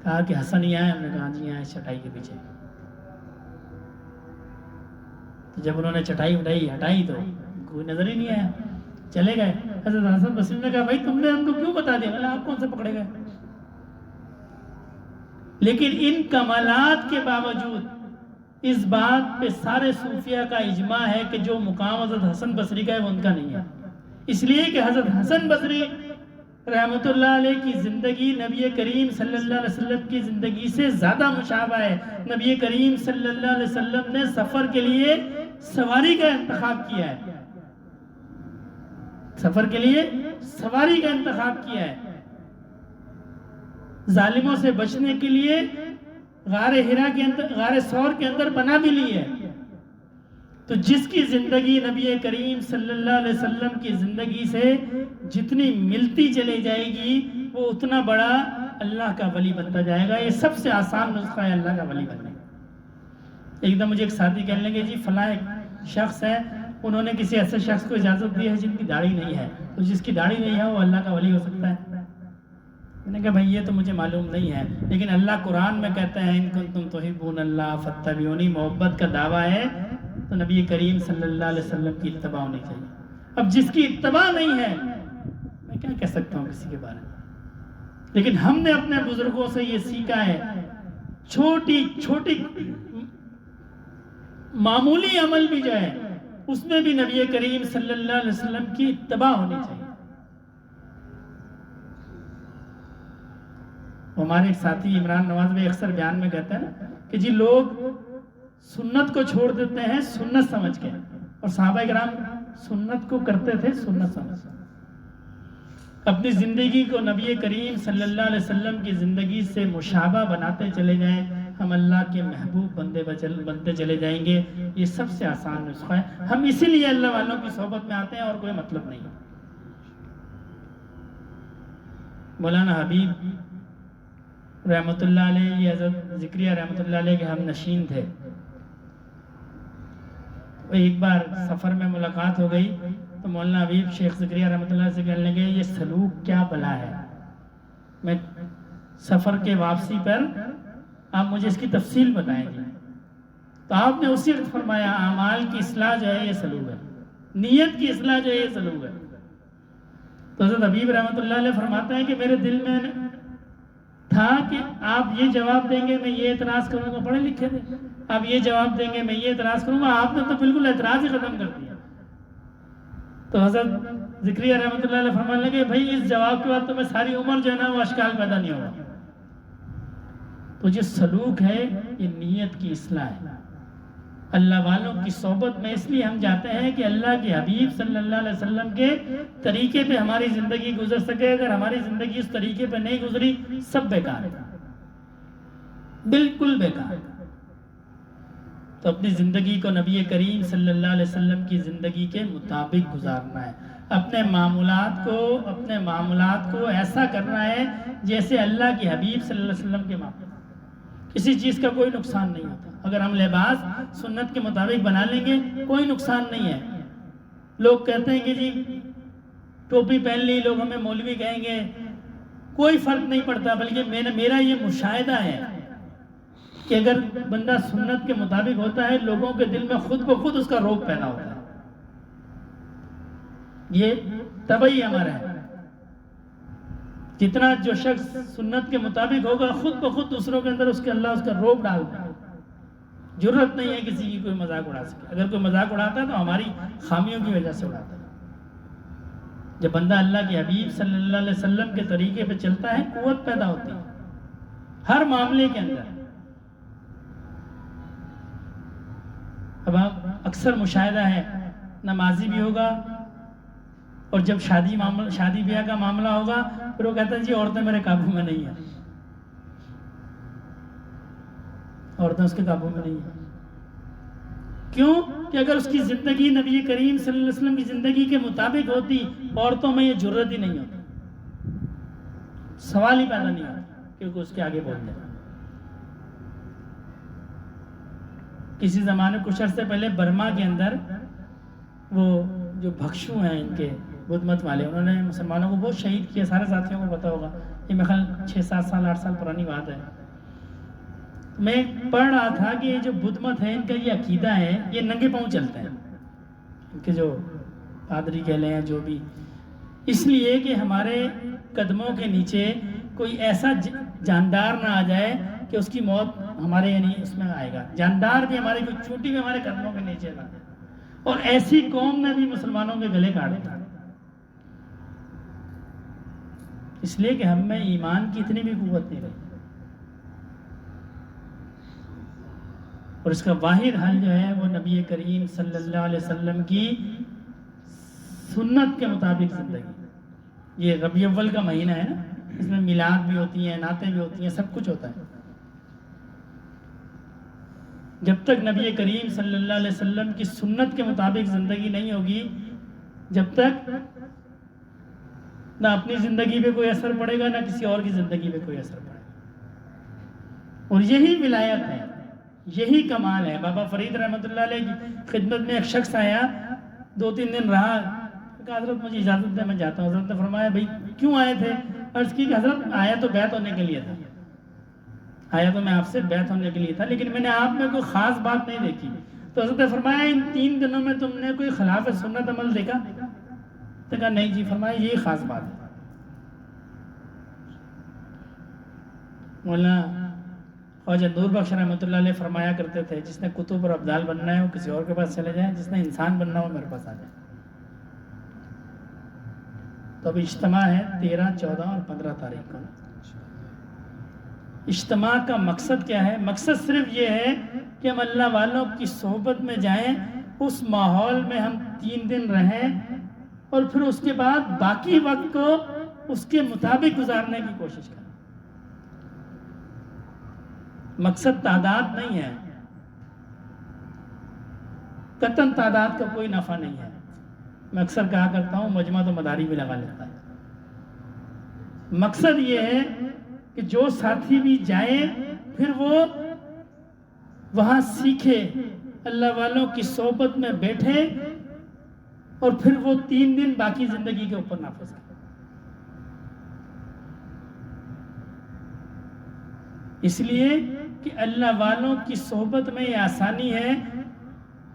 B: کہا کہ حسن ہی آئے، ہم نے کہا جی آئے چٹائی کے پیچھے۔ تو جب انہوں نے چٹائی ہٹائی تو کوئی نظر ہی نہیں آیا، چلے گئے۔ حضرت حسن بصری نے کہا بھائی تم نے ہم کو کیوں بتا دیا؟ بولا آپ کون سے پکڑے گئے؟ لیکن ان کمالات کے باوجود اس بات پہ سارے صوفیہ کا اجماع ہے کہ جو مقام حضرت حسن بصری کا ہے وہ ان کا نہیں ہے، اس لیے کہ حضرت حسن بصری رحمۃ اللہ علیہ کی زندگی نبی کریم صلی اللہ علیہ وسلم کی زندگی سے زیادہ مشابہ ہے۔ نبی کریم صلی اللہ علیہ وسلم نے سفر کے لیے سواری کا انتخاب کیا ہے، سفر کے لیے سواری کا انتخاب کیا ہے، ظالموں سے بچنے کے لیے غار ہرا کے اندر، غار ثور کے اندر بنا بھی لی ہے۔ تو جس کی زندگی نبی کریم صلی اللہ علیہ وسلم کی زندگی سے جتنی ملتی چلی جائے گی وہ اتنا بڑا اللہ کا ولی بنتا جائے گا۔ یہ سب سے آسان نسخہ ہے اللہ کا ولی بننے کا۔ ایک دم مجھے ایک ساتھی کہنے لگے جی فلاں ایک شخص ہے، انہوں نے کسی ایسے شخص کو اجازت دی ہے جن کی داڑھی نہیں ہے، تو جس کی داڑھی نہیں ہے وہ اللہ کا ولی ہو سکتا ہے؟ میں نے کہا بھائی یہ تو مجھے معلوم نہیں ہے، لیکن اللہ قرآن میں کہتے ہیں ان کنتم تحبون اللہ فاتبعونی، محبت کا دعویٰ ہے تو نبی کریم صلی اللہ علیہ وسلم کی اتباع ہونی چاہیے۔ اب جس کی اتباع نہیں ہے میں کیا کہہ سکتا ہوں کسی کے بارے میں؟ لیکن ہم نے اپنے بزرگوں سے یہ سیکھا ہے، چھوٹی چھوٹی معمولی عمل بھی جو ہے اس میں بھی نبی کریم صلی اللہ علیہ وسلم کی اتباع ہونی چاہیے۔ ہمارے ایک ساتھی عمران نواز میں اکثر بیان میں کہتا ہے کہ جی لوگ سنت کو چھوڑ دیتے ہیں سنت سمجھ کے، اور صحابہ کرام سنت کو کرتے تھے سنت سمجھ کے۔ اپنی زندگی کو نبی کریم صلی اللہ علیہ وسلم کی زندگی سے مشابہ بناتے چلے جائیں، ہم اللہ کے محبوب بنتے چلے جائیں گے۔ یہ سب سے آسان نسخہ ہے۔ ہم اسی لیے اللہ والوں کی صحبت میں آتے ہیں اور کوئی مطلب نہیں۔ مولانا حبیب رحمۃ اللہ علیہ، یہ حضرت ذکریہ رحمۃ اللہ علیہ کے ہم نشین تھے۔ ایک بار سفر میں ملاقات ہو گئی تو مولانا حبیب شیخ ذکریہ رحمۃ اللہ سے کہنے لگے یہ سلوک کیا بلا ہے؟ میں سفر کے واپسی پر آپ مجھے اس کی تفصیل بتائیں گے۔ تو آپ نے اسی وقت فرمایا اعمال کی اصلاح جو ہے یہ سلوک ہے، نیت کی اصلاح جو ہے یہ سلوک ہے۔ تو حضرت حبیب رحمۃ اللہ علیہ فرماتے ہیں کہ میرے دل میں تھا کہ آپ یہ جواب دیں گے میں یہ اعتراض کروں گا، پڑھے لکھے تھے، آپ یہ جواب دیں گے میں یہ اعتراض کروں گا، آپ نے تو بالکل اعتراض ہی ختم کر دیا۔ تو حضرت ذکریہ رحمۃ اللہ علیہ فرمانے لگے بھائی اس جواب کے بعد تو میں ساری عمر جو ہے نا وہ اشکال پیدا نہیں ہوگا۔ تو جو سلوک ہے یہ نیت کی اصلاح ہے۔ اللہ والوں کی صحبت میں اس لیے ہم جاتے ہیں کہ اللہ کے حبیب صلی اللہ علیہ وسلم کے طریقے پہ ہماری زندگی گزر سکے۔ اگر ہماری زندگی اس طریقے پہ نہیں گزری سب بیکار ہے، بالکل بیکار ہے۔ تو اپنی زندگی کو نبی کریم صلی اللہ علیہ وسلم کی زندگی کے مطابق گزارنا ہے، اپنے معاملات کو ایسا کرنا ہے جیسے اللہ کے حبیب صلی اللہ علیہ وسلم کے معاملات، کسی چیز کا کوئی نقصان نہیں ہوتا۔ اگر ہم لباس سنت کے مطابق بنا لیں گے کوئی نقصان نہیں ہے۔ لوگ کہتے ہیں کہ جی ٹوپی پہن لی لوگ ہمیں مولوی کہیں گے، کوئی فرق نہیں پڑتا، بلکہ میرا یہ مشاہدہ ہے کہ اگر بندہ سنت کے مطابق ہوتا ہے لوگوں کے دل میں خود بخود اس کا روب پیدا ہوتا ہے، یہ طبعی امر ہے۔ جتنا جو شخص سنت کے مطابق ہوگا خود بخود دوسروں کے اندر اللہ اس کا روب ڈالتا ہے۔ ضرورت نہیں ہے کسی کی کوئی مذاق اڑا سکے، اگر کوئی مذاق اڑاتا ہے تو ہماری خامیوں کی وجہ سے اڑاتا ہے۔ جب بندہ اللہ کے حبیب صلی اللہ علیہ وسلم کے طریقے پہ چلتا ہے قوت پیدا ہوتی ہے ہر معاملے کے اندر۔ اب آپ اکثر مشاہدہ ہے نمازی بھی ہوگا اور جب شادی بیاہ کا معاملہ ہوگا پھر وہ کہتا ہے جی عورتیں میرے قابو میں نہیں ہیں، عورتیں اس کے قابو میں نہیں ہیں۔ کیوں کہ اگر اس کی زندگی نبی کریم صلی اللہ علیہ وسلم کی زندگی کے مطابق ہوتی، عورتوں میں یہ جرت ہی نہیں ہوتی، سوال ہی پیدا نہیں ہوتا کیونکہ اس کے آگے بول دیں۔ کسی زمانے کچھ عرصے پہلے برما کے اندر وہ جو بھکشو ہیں ان کے بدھ مت والے، انہوں نے مسلمانوں کو بہت شہید کیا، سارے ساتھیوں کو پتہ ہوگا، یہ میرے خیال 6-7 سال 8 سال پرانی بات ہے۔ میں پڑھ رہا تھا کہ یہ جو بدھ مت ہے ان کا یہ عقیدہ ہے، یہ ننگے پاؤں چلتے ہیں، ان کے جو پادری کہہ لیں یا جو بھی، اس لیے کہ ہمارے قدموں کے نیچے کوئی ایسا جاندار نہ آ جائے کہ اس کی موت ہمارے یعنی اس میں آئے گا، جاندار بھی ہمارے کوئی چوٹی بھی ہمارے قدموں کے نیچے نہ، اور ایسی قوم نے بھی مسلمانوں کے گلے کاٹ دیا، اس لیے کہ ہم میں ایمان کی اتنی بھی قوت نہیں رہی۔ اور اس کا واحد حل جو ہے وہ نبی کریم صلی اللہ علیہ وسلم کی سنت کے مطابق زندگی۔ یہ ربیع اول کا مہینہ ہے نا، اس میں میلاد بھی ہوتی ہیں، نعتیں بھی ہوتی ہیں، سب کچھ ہوتا ہے۔ جب تک نبی کریم صلی اللہ علیہ وسلم کی سنت کے مطابق زندگی نہیں ہوگی، جب تک نہ اپنی زندگی پہ کوئی اثر پڑے گا، نہ کسی اور کی زندگی پہ کوئی اثر پڑے گا۔ اور یہی ولایت ہے، یہی کمال ہے۔ بابا فرید رحمۃ اللہ علیہ کی خدمت میں ایک شخص آیا، 2-3 دن رہا، کہا حضرت مجھے اجازت دے میں جاتا ہوں۔ حضرت نے فرمایا بھائی کیوں آئے تھے؟ عرض کی کہ حضرت آیا تو بیعت ہونے کے لیے تھا، آیا تو میں آپ سے بیعت ہونے کے لیے تھا، لیکن میں نے آپ میں کوئی خاص بات نہیں دیکھی۔ تو حضرت نے فرمایا ان 3 دنوں میں تم نے کوئی خلاف سنت عمل دیکھا؟ تو کہا نہیں جی۔ فرمایا یہی خاص بات ہے۔ مولانا خواجہ نور بخش رحمۃ اللہ علیہ فرمایا کرتے تھے جس نے کتب اور ابدال بننا ہے وہ کسی اور کے پاس چلے جائیں، جس نے انسان بننا ہو میرے پاس آ جائے۔ تو اب اجتماع ہے 13، 14 اور 15 تاریخ کو۔ اجتماع کا مقصد کیا ہے؟ مقصد صرف یہ ہے کہ ہم اللہ والوں کی صحبت میں جائیں، اس ماحول میں ہم 3 دن رہیں، اور پھر اس کے بعد باقی وقت کو اس کے مطابق گزارنے کی کوشش کریں۔ مقصد تعداد نہیں ہے، قطعاً تعداد کا کوئی نفع نہیں ہے۔ میں اکثر کہا کرتا ہوں مجمع تو مداری بھی لگا لیتا ہے۔ مقصد یہ ہے کہ جو ساتھی بھی جائے پھر وہ وہاں سیکھے، اللہ والوں کی صحبت میں بیٹھے، اور پھر وہ 3 دن باقی زندگی کے اوپر نافذ کرے۔ اس لیے کہ اللہ والوں کی صحبت میں یہ آسانی ہے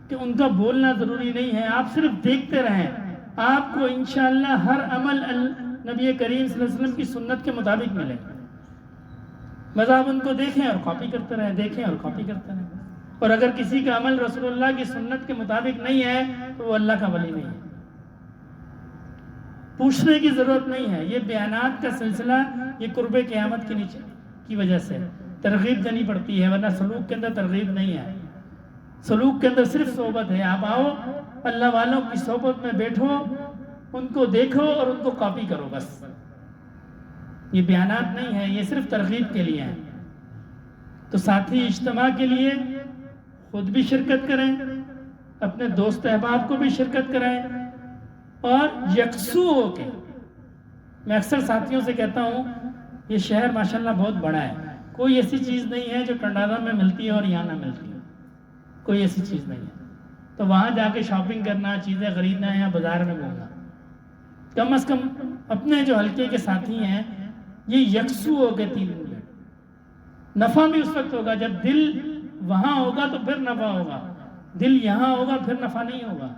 B: کہ ان کا بولنا ضروری نہیں ہے، آپ صرف دیکھتے رہیں، آپ کو انشاءاللہ ہر عمل نبی کریم صلی اللہ علیہ وسلم کی سنت کے مطابق ملے۔ بس آپ ان کو دیکھیں اور کاپی کرتے رہیں، دیکھیں اور کاپی کرتے رہیں۔ اور اگر کسی کا عمل رسول اللہ کی سنت کے مطابق نہیں ہے تو وہ اللہ کا ولی نہیں ہے۔ پوچھنے کی ضرورت نہیں ہے، یہ بیانات کا سلسلہ یہ قرب قیامت کے نیچے کی وجہ سے ترغیب دینی پڑتی ہے، ورنہ سلوک کے اندر ترغیب نہیں ہے۔ سلوک کے اندر صرف صحبت ہے، آپ آؤ اللہ والوں کی صحبت میں بیٹھو، ان کو دیکھو اور ان کو کاپی کرو، بس۔ یہ بیانات نہیں ہے، یہ صرف ترغیب کے لیے ہے۔ تو ساتھی اجتماع کے لیے خود بھی شرکت کریں، اپنے دوست احباب کو بھی شرکت کرائیں، اور یکسو ہو کے۔ میں اکثر ساتھیوں سے کہتا ہوں یہ شہر ماشاءاللہ بہت بڑا ہے، کوئی ایسی چیز نہیں ہے جو ٹنڈالا میں ملتی ہے اور یہاں نہ ملتی ہے، کوئی ایسی چیز نہیں ہے۔ تو وہاں جا کے شاپنگ کرنا، چیزیں خریدنا یا بازار میں گھومنا، کم از کم اپنے جو حلقے کے ساتھی ہیں یہ یکسو ہو کے 3 دن میں نفع بھی اس وقت ہوگا جب دل وہاں ہوگا تو پھر نفع ہوگا، دل یہاں ہوگا پھر نفع نہیں ہوگا۔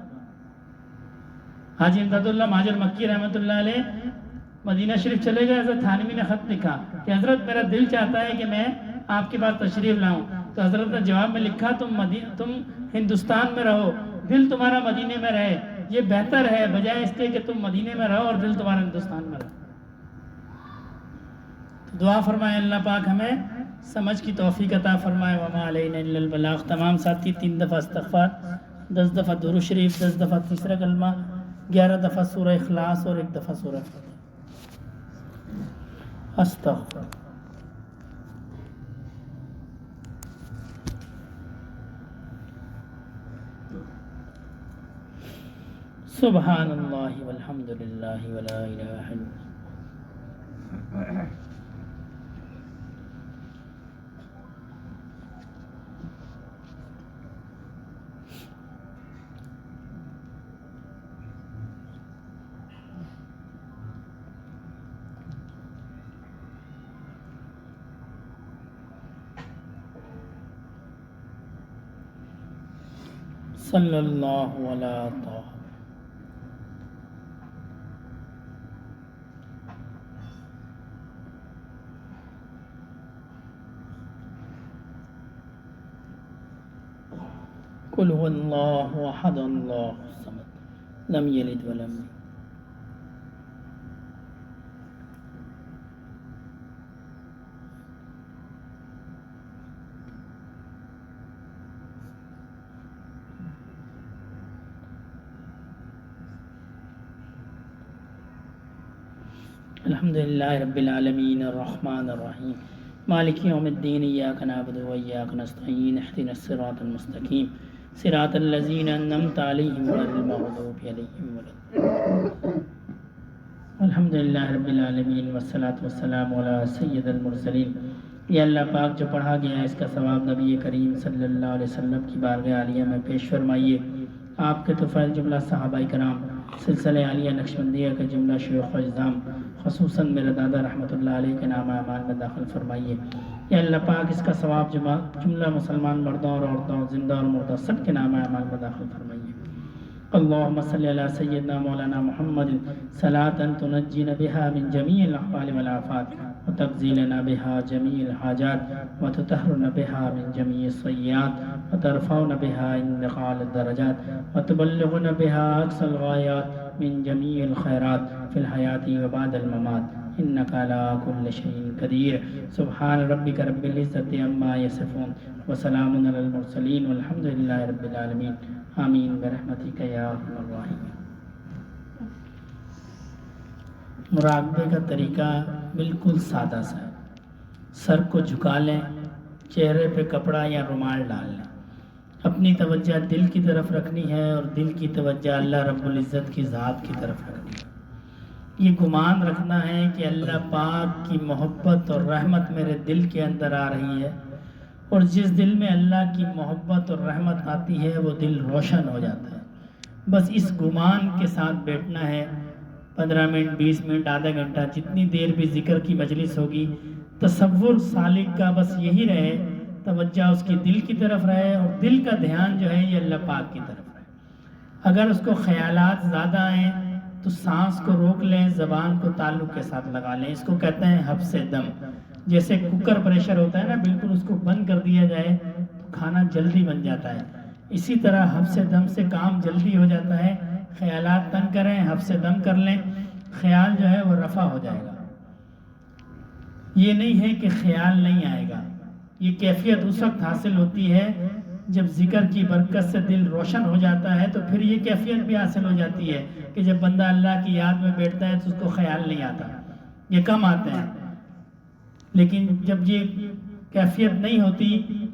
B: حاجی امداد اللہ مہاجر مکی رحمۃ اللہ علیہ مدینہ شریف چلے گئے، حضرت تھانوی نے خط لکھا کہ حضرت میرا دل چاہتا ہے کہ میں آپ کے پاس تشریف لاؤں، تو حضرت نے جواب میں لکھا تم ہندوستان میں رہو، دل تمہارا مدینے میں رہے، یہ بہتر ہے بجائے اس کے کہ تم مدینے میں رہو اور دل تمہارا ہندوستان میں رہے۔ دعا فرمائے اللہ پاک ہمیں سمجھ کی توفیق عطا فرمائے۔ وما علینا الا البلاغ۔ تمام ساتھی 3 دفعہ استغفار، 10 دفعہ درود شریف، 10 دفعہ تیسرا کلمہ، 11 دفعہ سورہ اخلاص اور 1 دفعہ سورہ فتح۔ استغفر۔ سبحان اللہ والحمد للہ ولا الہ الا اللہ۔ صلی اللہ علیہ طه۔ قل هو اللہ احد اللہ الصمد لم یلد ولم یولد۔ الحمدللہ رب العالمین الرحمن الرحیم مالک یوم الدین ایاک نعبد و ایاک نستعین اهدنا الصراط المستقیم صراط الذین انعمت علیہم غیر المغضوب علیہم ولا الضالین۔ الحمدللہ رب العالمین والصلاة والسلام علی سید المرسلین۔ یہ اللہ پاک جو پڑھا گیا ہے اس کا ثواب نبی کریم صلی اللہ علیہ وسلم کی بارگاہ عالیہ میں پیش فرمائیے۔ آپ کے طفیل جملہ صحابہ کرام، سلسلہ عالیہ نقشبندیہ کا جملہ شیوخ و اجزام، خصوصاً میرے دادا رحمۃ اللہ علیہ کے نام اعمال میں داخل فرمائیے۔ یا اللہ پاک اس کا ثواب جملہ مسلمان مردوں اور عورتوں، زندہ اور مردہ سب کے نام اعمال میں داخل فرمائیے۔ اللہم صلی علی سیدنا مولانا محمد صلاۃ تنجینا بها من جمیع الاحوال والآفات وتقضی لنا بها جمیع الحاجات وتطہرنا بها من جمیع السیئات وترفعنا بها عندک اعلی الدرجات وتبلغنا بها اقصى الغایات من جمیع الخیرات فی الحیات وبعد الممات انک علی کل شیء قدیر۔ سبحان ربک رب العزۃ عما یصفون وسلام علی المرسلین والحمد للہ رب العالمین آمین برحمتک یا ارحم الراحمین۔ مراقبے کا طریقہ بالکل سادہ سا ہے۔ سر کو جھکا لیں، چہرے پہ کپڑا یا رومال ڈال لیں، اپنی توجہ دل کی طرف رکھنی ہے اور دل کی توجہ اللہ رب العزت کی ذات کی طرف رکھنی ہے۔ یہ گمان رکھنا ہے کہ اللہ پاک کی محبت اور رحمت میرے دل کے اندر آ رہی ہے، اور جس دل میں اللہ کی محبت اور رحمت آتی ہے وہ دل روشن ہو جاتا ہے۔ بس اس گمان کے ساتھ بیٹھنا ہے۔ 15 منٹ، 20 منٹ، آدھا گھنٹہ، جتنی دیر بھی ذکر کی مجلس ہوگی، تصور سالک کا بس یہی رہے، توجہ اس کی دل کی طرف رہے اور دل کا دھیان جو ہے یہ اللہ پاک کی طرف رہے۔ اگر اس کو خیالات زیادہ آئیں تو سانس کو روک لیں، زبان کو تعلق کے ساتھ لگا لیں۔ اس کو کہتے ہیں حبس دم۔ جیسے کوکر پریشر ہوتا ہے نا، بالکل اس کو بند کر دیا جائے تو کھانا جلدی بن جاتا ہے۔ اسی طرح حبس دم سے کام جلدی ہو جاتا ہے۔ خیالات تنگ کریں، حبس دم کر لیں، خیال جو ہے وہ رفع ہو جائے گا۔ یہ نہیں ہے کہ خیال نہیں آئے گا، یہ کیفیت اس وقت حاصل ہوتی ہے جب ذکر کی برکت سے دل روشن ہو جاتا ہے، تو پھر یہ کیفیت بھی حاصل ہو جاتی ہے کہ جب بندہ اللہ کی یاد میں بیٹھتا ہے تو اس کو خیال نہیں آتا، یہ کم آتے ہیں۔ لیکن جب یہ کیفیت نہیں ہوتی،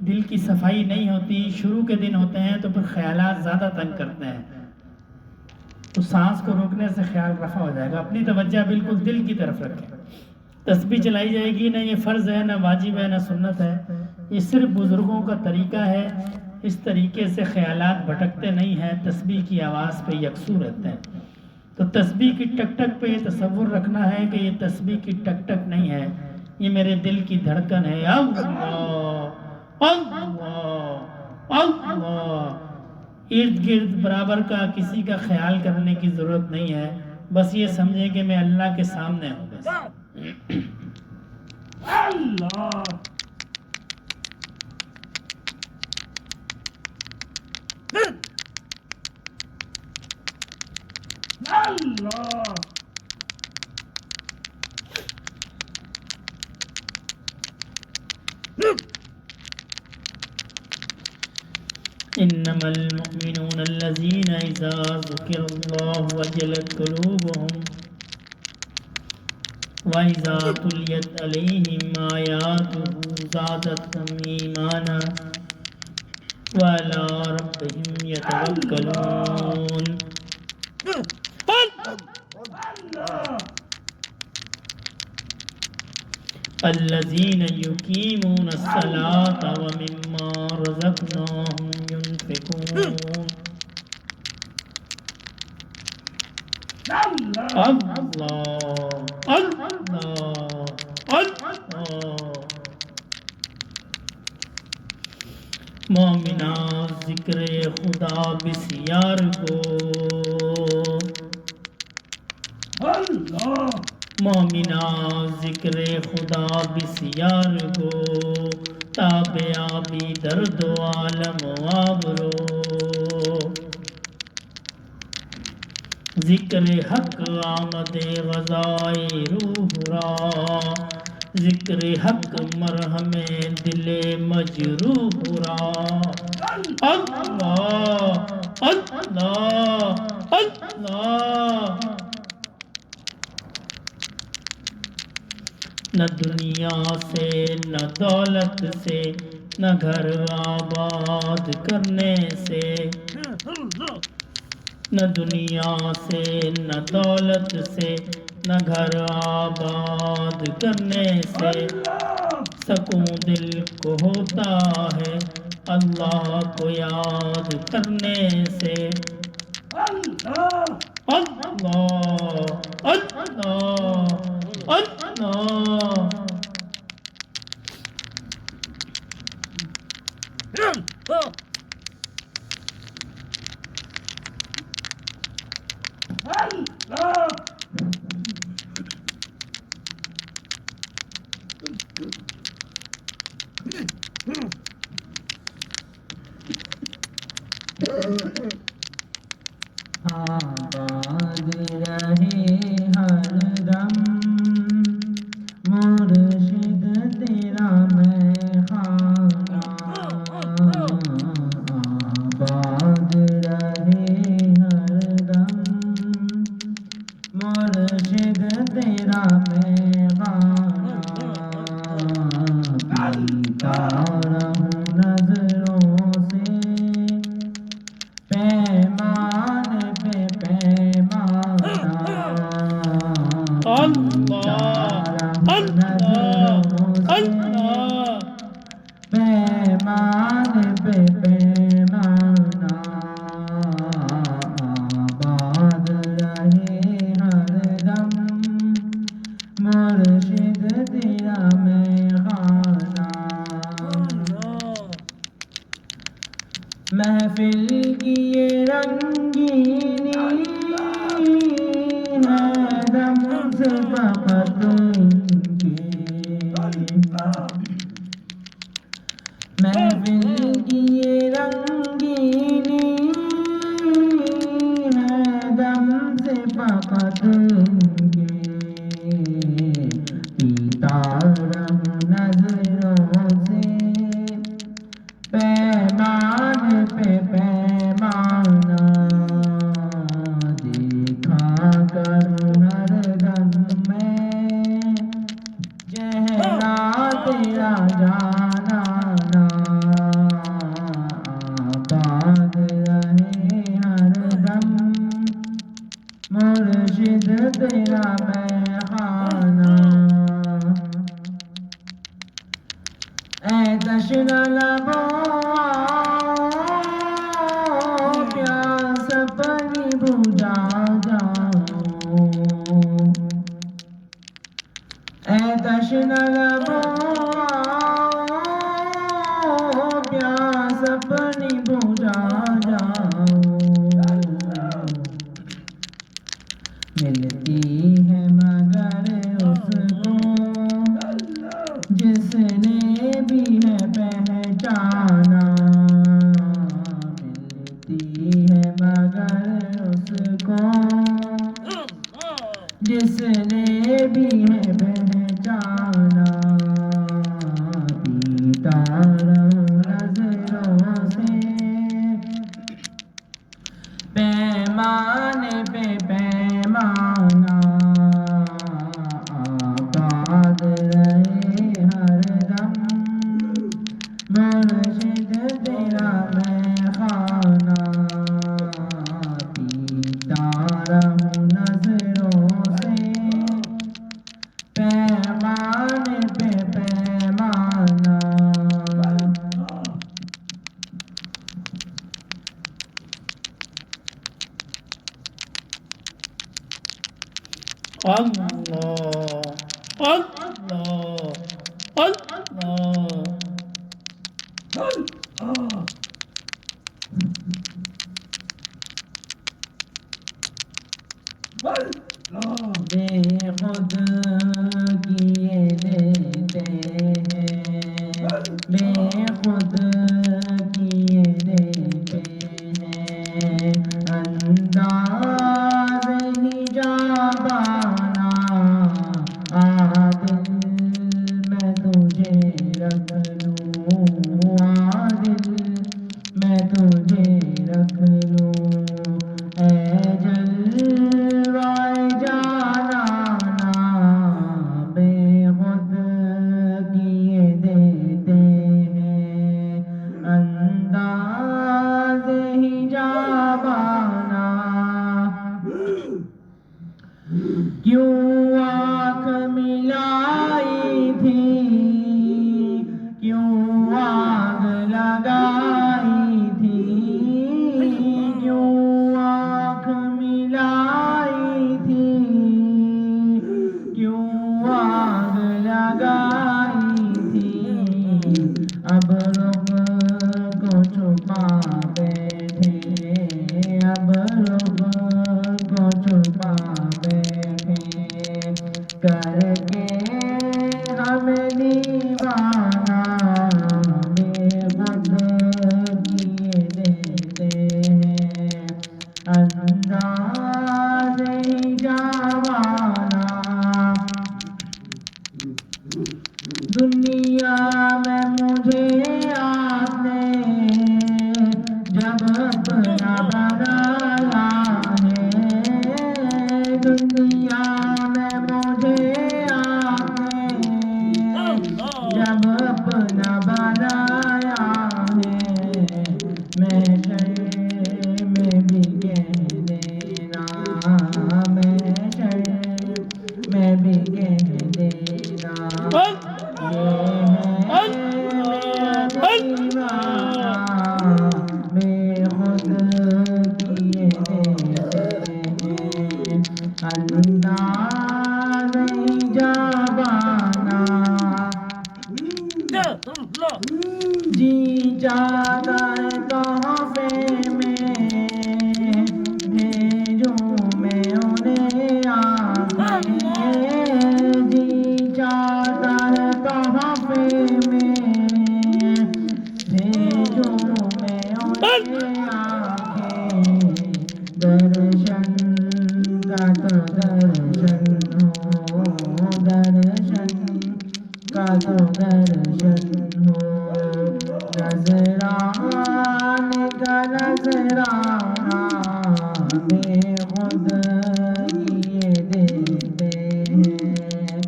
B: دل کی صفائی نہیں ہوتی، شروع کے دن ہوتے ہیں تو پھر خیالات زیادہ تنگ کرتے ہیں، تو سانس کو روکنے سے خیال رفع ہو جائے گا۔ اپنی توجہ بالکل دل کی طرف رکھیں۔ تسبیح چلائی جائے گی، نہ یہ فرض ہے، نہ واجب ہے، نہ سنت ہے، یہ صرف بزرگوں کا طریقہ ہے۔ اس طریقے سے خیالات بھٹکتے نہیں ہیں، تسبیح کی آواز پہ یکسو رہتے ہیں۔ تو تسبیح کی ٹک ٹک پہ یہ تصور رکھنا ہے کہ یہ تسبیح کی ٹک ٹک نہیں ہے، یہ میرے دل کی دھڑکن ہے۔ اللہ اللہ اللہ۔ ارد گرد برابر کا کسی کا خیال کرنے کی ضرورت نہیں ہے، بس یہ سمجھیں کہ میں اللہ کے سامنے ہوں بس۔ اللہ اللہ۔ انما المؤمنون الذين اذا ذكر الله وجلت قلوبهم واذا تليت عليهم آياته زادتهم ايمانا وعلى ربهم يتوكلون۔ الذین یقیمون الصلاة ومما رزقناہم ينفقون. اللہ اللہ اللہ. مومنہ ذکر خدا بسیار کو، مومنہ ذکر خدا بسیار کو، تاب آبی درد و عالم و آبرو. ذکر حق آمد غذائے روح را، ذکر حق مرہم دل مجروح را. اللہ اللہ اللہ. نہ دنیا سے نہ دولت سے نہ گھر آباد کرنے سے، نہ دنیا سے نہ دولت سے نہ گھر آباد کرنے سے، سکون دل کو ہوتا ہے اللہ کو یاد کرنے سے. اللہ اللہ اللہ اللہ.
C: آباد رہے ہر دم مرشد تیرا میں خانہ. آباد رہے ہر دم مرشد تیرا میں خانہ. پیتا رہوں نظروں سے پیمان پہ پیمانہ. پیمان پہ پیمانہ. آباد رہے ہر دم مرشد تیرا میں خانہ. محفل کی یہ رنگینی ہے دم سے فقط کی. محفل کی یہ رنگینی ہے دم سے فقط کی. پیتا رہوں نظروں سے پیمان پہ پیمانہ. دیکھا کروں ہر دم میں چہرہ تیرا جانا نا. آباد رہے ہر دم مرشد تیرا میں خانہ. اے تشنہ لبوں پیاس اپنی بجھا جاؤ. اے تشنہ لبوں پیاس اپنی بجھا جاؤ. ملتی ہے مگر اس کو جس نے بھی ہے پہچانا. ملتی ہے مگر اس کو جس نے بھی ہے پہچانا. پیتا رہوں نظروں سے پیمان پہ پیمانہ. آباد رہے ہر دم مرشد تیرا میں خانہ. پیتا رہوں نظروں سے پیمان پہ
B: اللہ اللہ اللہ
C: بے خود کیے دیتے ہیں بے خود کیے دیتے ہیں انداز حجابانہ عادل میں تجھے رکھ لوں عادل میں تجھے رکھ لوں اے جلوائے جانانا بے خود کیے دیتے ہیں انداز حجابانہ کیوں آنکھ ملائی تھی کیوں آگ لگائی تھی کیوں آنکھ ملائی تھی کیوں آگ لگائی تھی اب رخ کو چھپا بیٹھے اب رخ کو چھپا بیٹھے کر کے ہمیں دیوانہ بے خود کیے دیتے ہیں انداز حجابانہ دنیا میں مجھے آپ نے جب اپنا بنایا ہے دنیا میں مجھے آپ نے جب اپنا بنایا ہے میں شہر میں بھی کہہ دینا میں شہر میں بھی کہہ دینا بے خود کیے دیتے ہیں انداز حجابانہ جی چاہتا ہے تحفے میں بھیجوں میں انہیں آنکھیں جی چاہتا ہے تحفے میں بھیجوں میں انہیں آنکھیں درشن کا تو درشن ہو درشن کا تو درشن ہو نظرانے کا نظرانہ بے خود کیے دیتے ہیں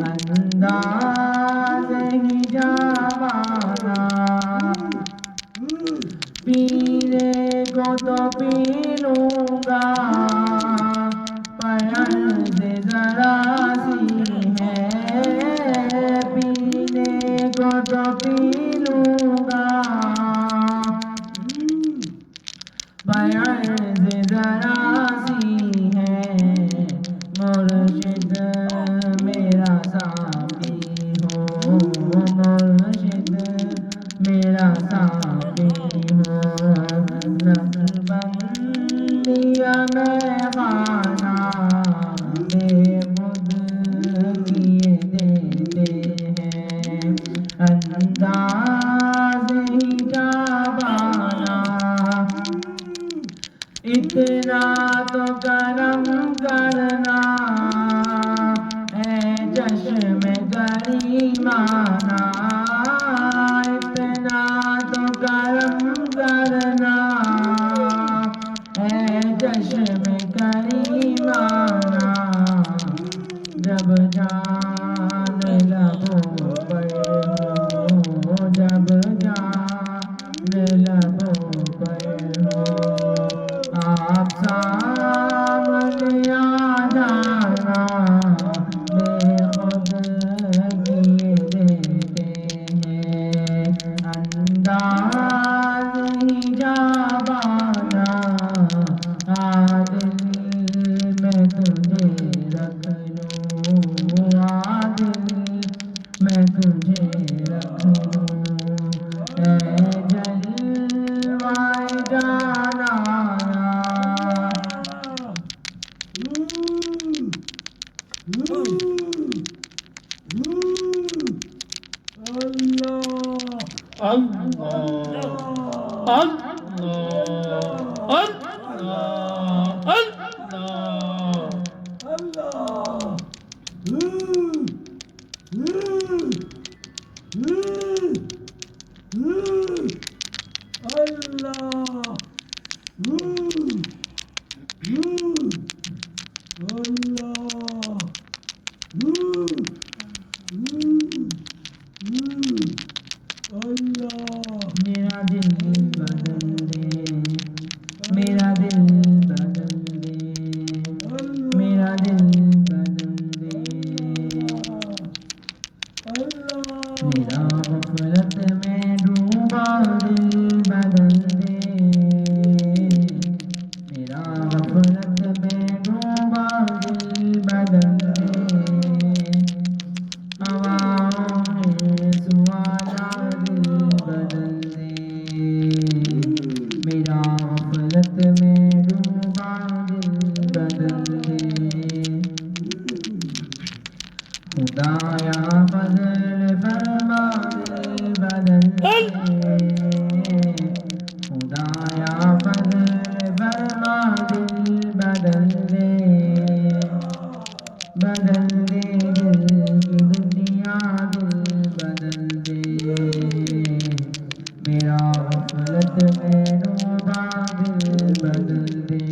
C: انداز حجابانہ پینے کو تو پی لوں گا پرند ذرا سی ہے پینے کو تو پی لوں گا پرند ذرا سی ہے مرشد میرا ساقی ہو مرشد میرا ساقی ہو نقشبندیہ میں خانہ بے خود کیے دیتے ہیں انداز حجابانہ اتنا تو کرم کرنا اے چشم کریمانہ اتنا تو کرم کرنا اے چشم کریمانہ جب جان لبوں پر ہو جب میرا دل بدل دے، میرا دل بدل دے، میرا دل بدل دے، میرا غفلت میں ڈوبا دل بدل دے، میرا غفلت میں ڈوبا دل بدل دے، ہواؤں میں سوالا دل بدل دے، میرا غفلت میں ڈوبا دل بدل دے، خدایا فضل فرما دل بدل دے، خدایا فضل فرما دل بدل دے، بدل دے دل کی دنیا دل بدل دے، میرا غفلت میں ڈوبا دل بدل دے،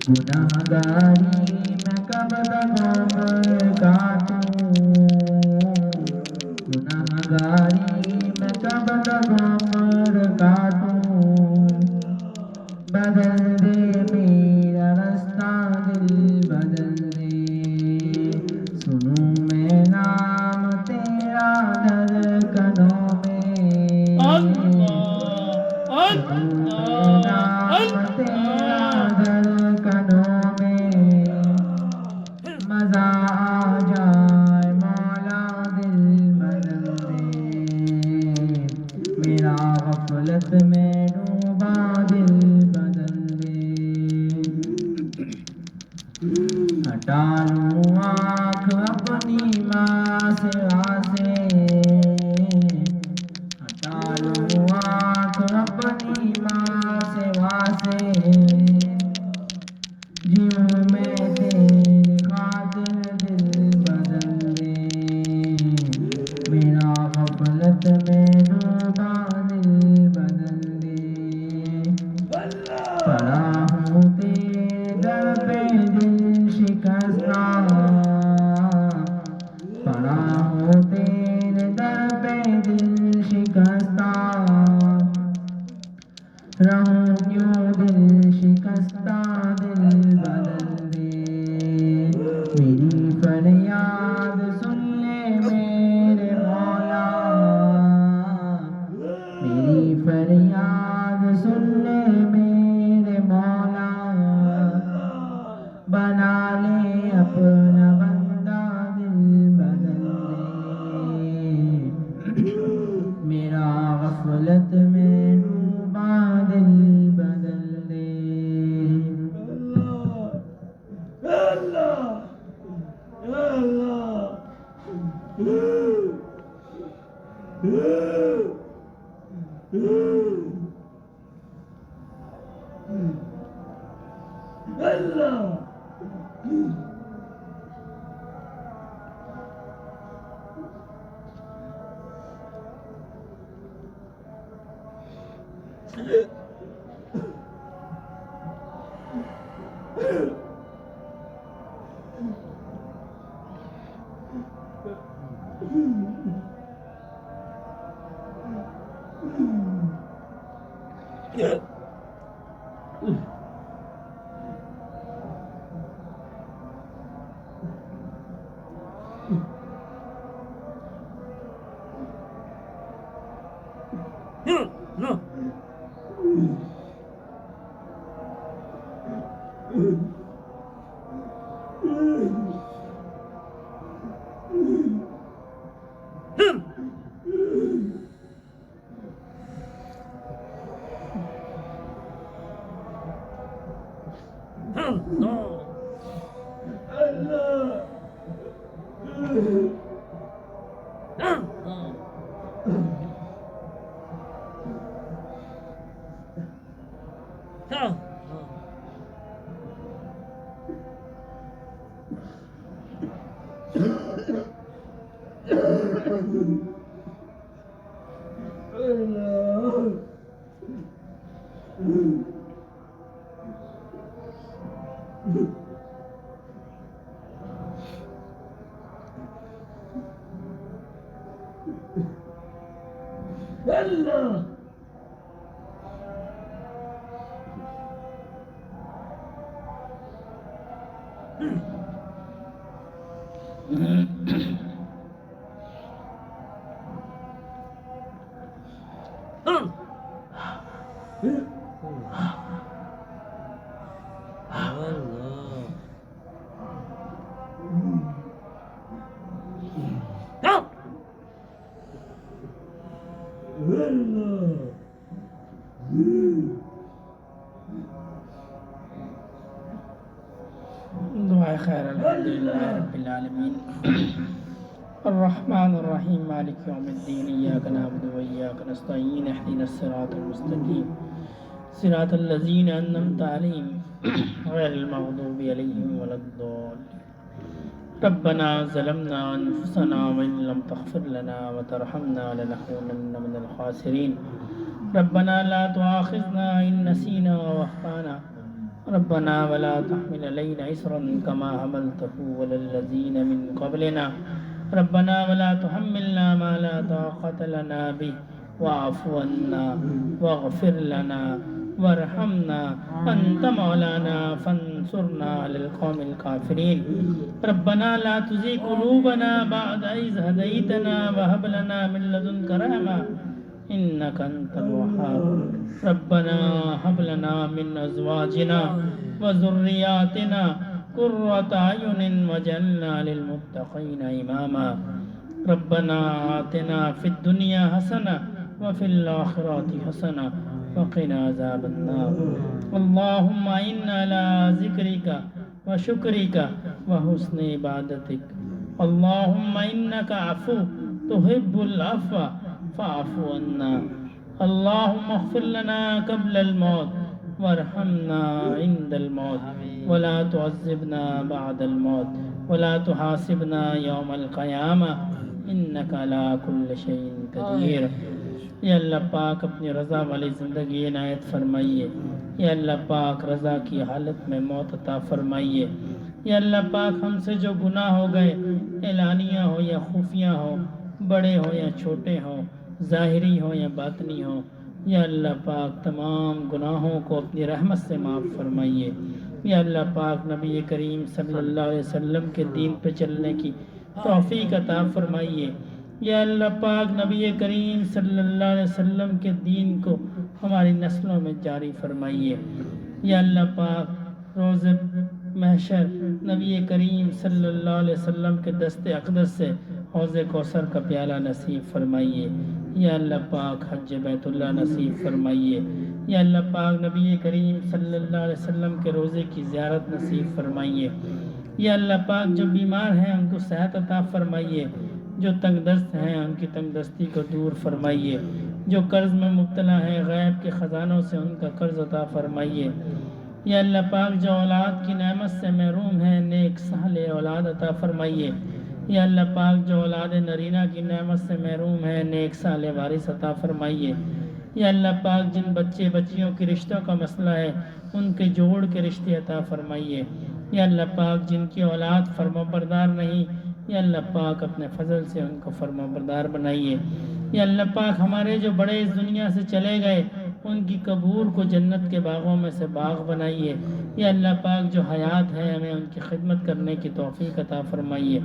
C: گناہگاری میں کب تک عمر کاٹوں، گناہگاری میں کب تک عمر کاٹوں، بدل دے میرا رستہ دل بدل دے، سنوں میں نام تیرا دھڑکنوں میں، سنوں میں نام تیرا دھڑکنوں میں، مزہ آ جائے مولا دل بدل دے، میرا غفلت میں ڈوبا دل بدل دے، ہٹا لوں آنکھ اپنی ماں سوا سے، ہٹا لوں آنکھ اپنی ماں سوا سے، جیوں میں تیری خاطر دل بدل دے، میرا غفلت میں ڈوبا دل بدل دے، پڑا ہوں تیرے در پہ دل شکستہ، پڑا ہوں تیرے در پہ دل شکستہ، رہوں کیوں دل شکستہ دل بدل دے، میری فریاد سن لے میرے مولا، میری فریاد سن لے میرے مولا، بنا لے اپنا بندہ دل بدل دے، میرا غفلت میں ڈوبا دل بدل دے،
B: دعائے خیر الحمدللہ رب العالمین الرحمن الرحیم مالک یوم الدین ایاک نعبد و ایاک نستعین اهدنا الصراط المستقیم صراط الذین انعمت علیہم غیر المغضوب علیہم ولا الضالین ربنا ظلمنا انفسنا وان لم تغفر لنا وترحمنا لنكونن من الخاسرین ربنا لا تؤاخذنا ان نسینا واخطانا ربنا ولا تحمل علينا إصرا كما حملته على الذين من قبلنا ربنا ولا تحملنا ما لا طاقة لنا به واعف عنا واغفر لنا وارحمنا أنت مولانا فانصرنا على القوم الكافرين ربنا لا تزغ قلوبنا بعد إذ هديتنا وهب لنا من لدنك رحمة إنك أنت الوهاب ربنا هب لنا من أزواجنا وذرياتنا قرة أعين واجعلنا للمتقين إماما ربنا آتنا في الدنيا حسنة وفي الآخرة حسنة وقنا عذاب النار اللهم إنا على ذكرك وشكرك وحسن عبادتك اللهم إنك عفو تحب العفو فاعف عنا اللهم اغفر لنا قبل الموت وارحمنا عند الموت ولا تعذبنا بعد الموت ولا تحاسبنا يوم القيامة إنك على كل شيء قدير یا اللہ پاک اپنی رضا والی زندگی عنایت فرمائیے یا اللہ پاک رضا کی حالت میں موت عطا فرمائیے یا اللہ پاک ہم سے جو گناہ ہو گئے اعلانیہ ہو یا خفیہ ہو بڑے ہو یا چھوٹے ہوں ظاہری ہو یا باطنی ہو یا اللہ پاک تمام گناہوں کو اپنی رحمت سے معاف فرمائیے یا اللہ پاک نبی کریم صلی اللہ علیہ وسلم کے دین پہ چلنے کی توفیق عطا فرمائیے یا اللہ پاک نبی کریم صلی اللہ علیہ وسلم کے دین کو ہماری نسلوں میں جاری فرمائیے یا اللہ پاک روز محشر نبی کریم صلی اللہ علیہ وسلم کے دست اقدس سے حوض کوثر کا پیالہ نصیب فرمائیے یا اللہ پاک حج بیت اللہ نصیب فرمائیے یا اللہ پاک نبی کریم صلی اللہ علیہ وسلم کے روزے کی زیارت نصیب فرمائیے یا اللہ پاک جو بیمار ہیں ان کو صحت عطا فرمائیے جو تنگ دست ہیں ان کی تنگ دستی کو دور فرمائیے جو قرض میں مبتلا ہیں غیب کے خزانوں سے ان کا قرض عطا فرمائیے یا اللہ پاک جو اولاد کی نعمت سے محروم ہیں نیک صالح اولاد عطا فرمائیے یا اللہ پاک جو اولاد نرینہ کی نعمت سے محروم ہیں نیک صالح وارث عطا فرمائیے یا اللہ پاک جن بچے بچیوں کے رشتوں کا مسئلہ ہے ان کے جوڑ کے رشتے عطا فرمائیے یا اللہ پاک جن کی اولاد فرما بردار نہیں یا اللہ پاک اپنے فضل سے ان کو فرما بردار بنائیے یا اللہ پاک ہمارے جو بڑے اس دنیا سے چلے گئے ان کی قبور کو جنت کے باغوں میں سے باغ بنائیے یا اللہ پاک جو حیات ہے ہمیں ان کی خدمت کرنے کی توفیق عطا فرمائیے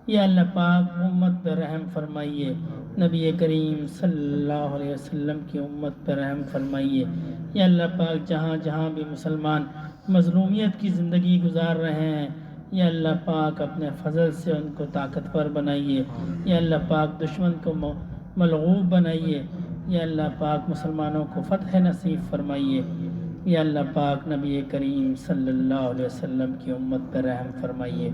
B: یا اللہ پاک امت پر رحم فرمائیے نبی کریم صلی اللہ علیہ وسلم کی امت پر رحم فرمائیے یا اللہ پاک جہاں جہاں بھی مسلمان مظلومیت کی زندگی گزار رہے ہیں یا اللہ پاک اپنے فضل سے ان کو طاقتور بنائیے یا اللہ پاک دشمن کو ملغوب بنائیے یا اللہ پاک مسلمانوں کو فتح نصیب فرمائیے یا اللہ پاک نبی کریم صلی اللہ علیہ وسلم کی امت پر رحم فرمائیے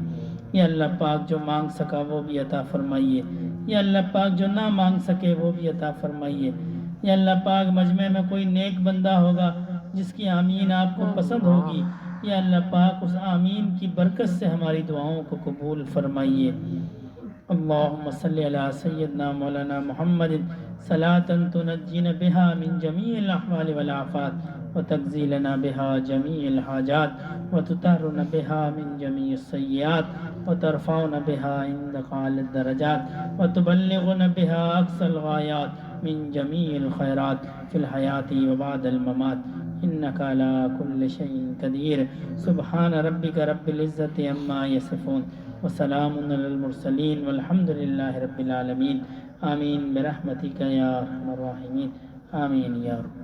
B: یا اللہ پاک جو مانگ سکا وہ بھی عطا فرمائیے، یا اللہ پاک جو نہ مانگ سکے وہ بھی عطا فرمائیے۔ یا اللہ پاک مجمع میں کوئی نیک بندہ ہوگا جس کی آمین آپ کو پسند ہوگی، یا اللہ پاک اس آمین کی برکت سے ہماری دعاؤں کو قبول فرمائیے۔ اللہم صلی علی سیدنا مولانا محمد صلاة تنجینا بها من جمیع الاحوال والآفات وتقضی لنا بها جمیع الحاجات وتطہرنا بها من جمیع السیئات وترفعنا بها عندك اعلی الدرجات وتبلغنا بها اقصى الغایات من جمیع الخیرات فی الحیاة وبعد الممات انك على كل شيء قدیر۔ سبحان ربک رب العزت عما یصفون وسلام علی المرسلین والحمد للہ رب العالمین۔ آمین برحمتک یا ارحم الراحمین، آمین یا رب۔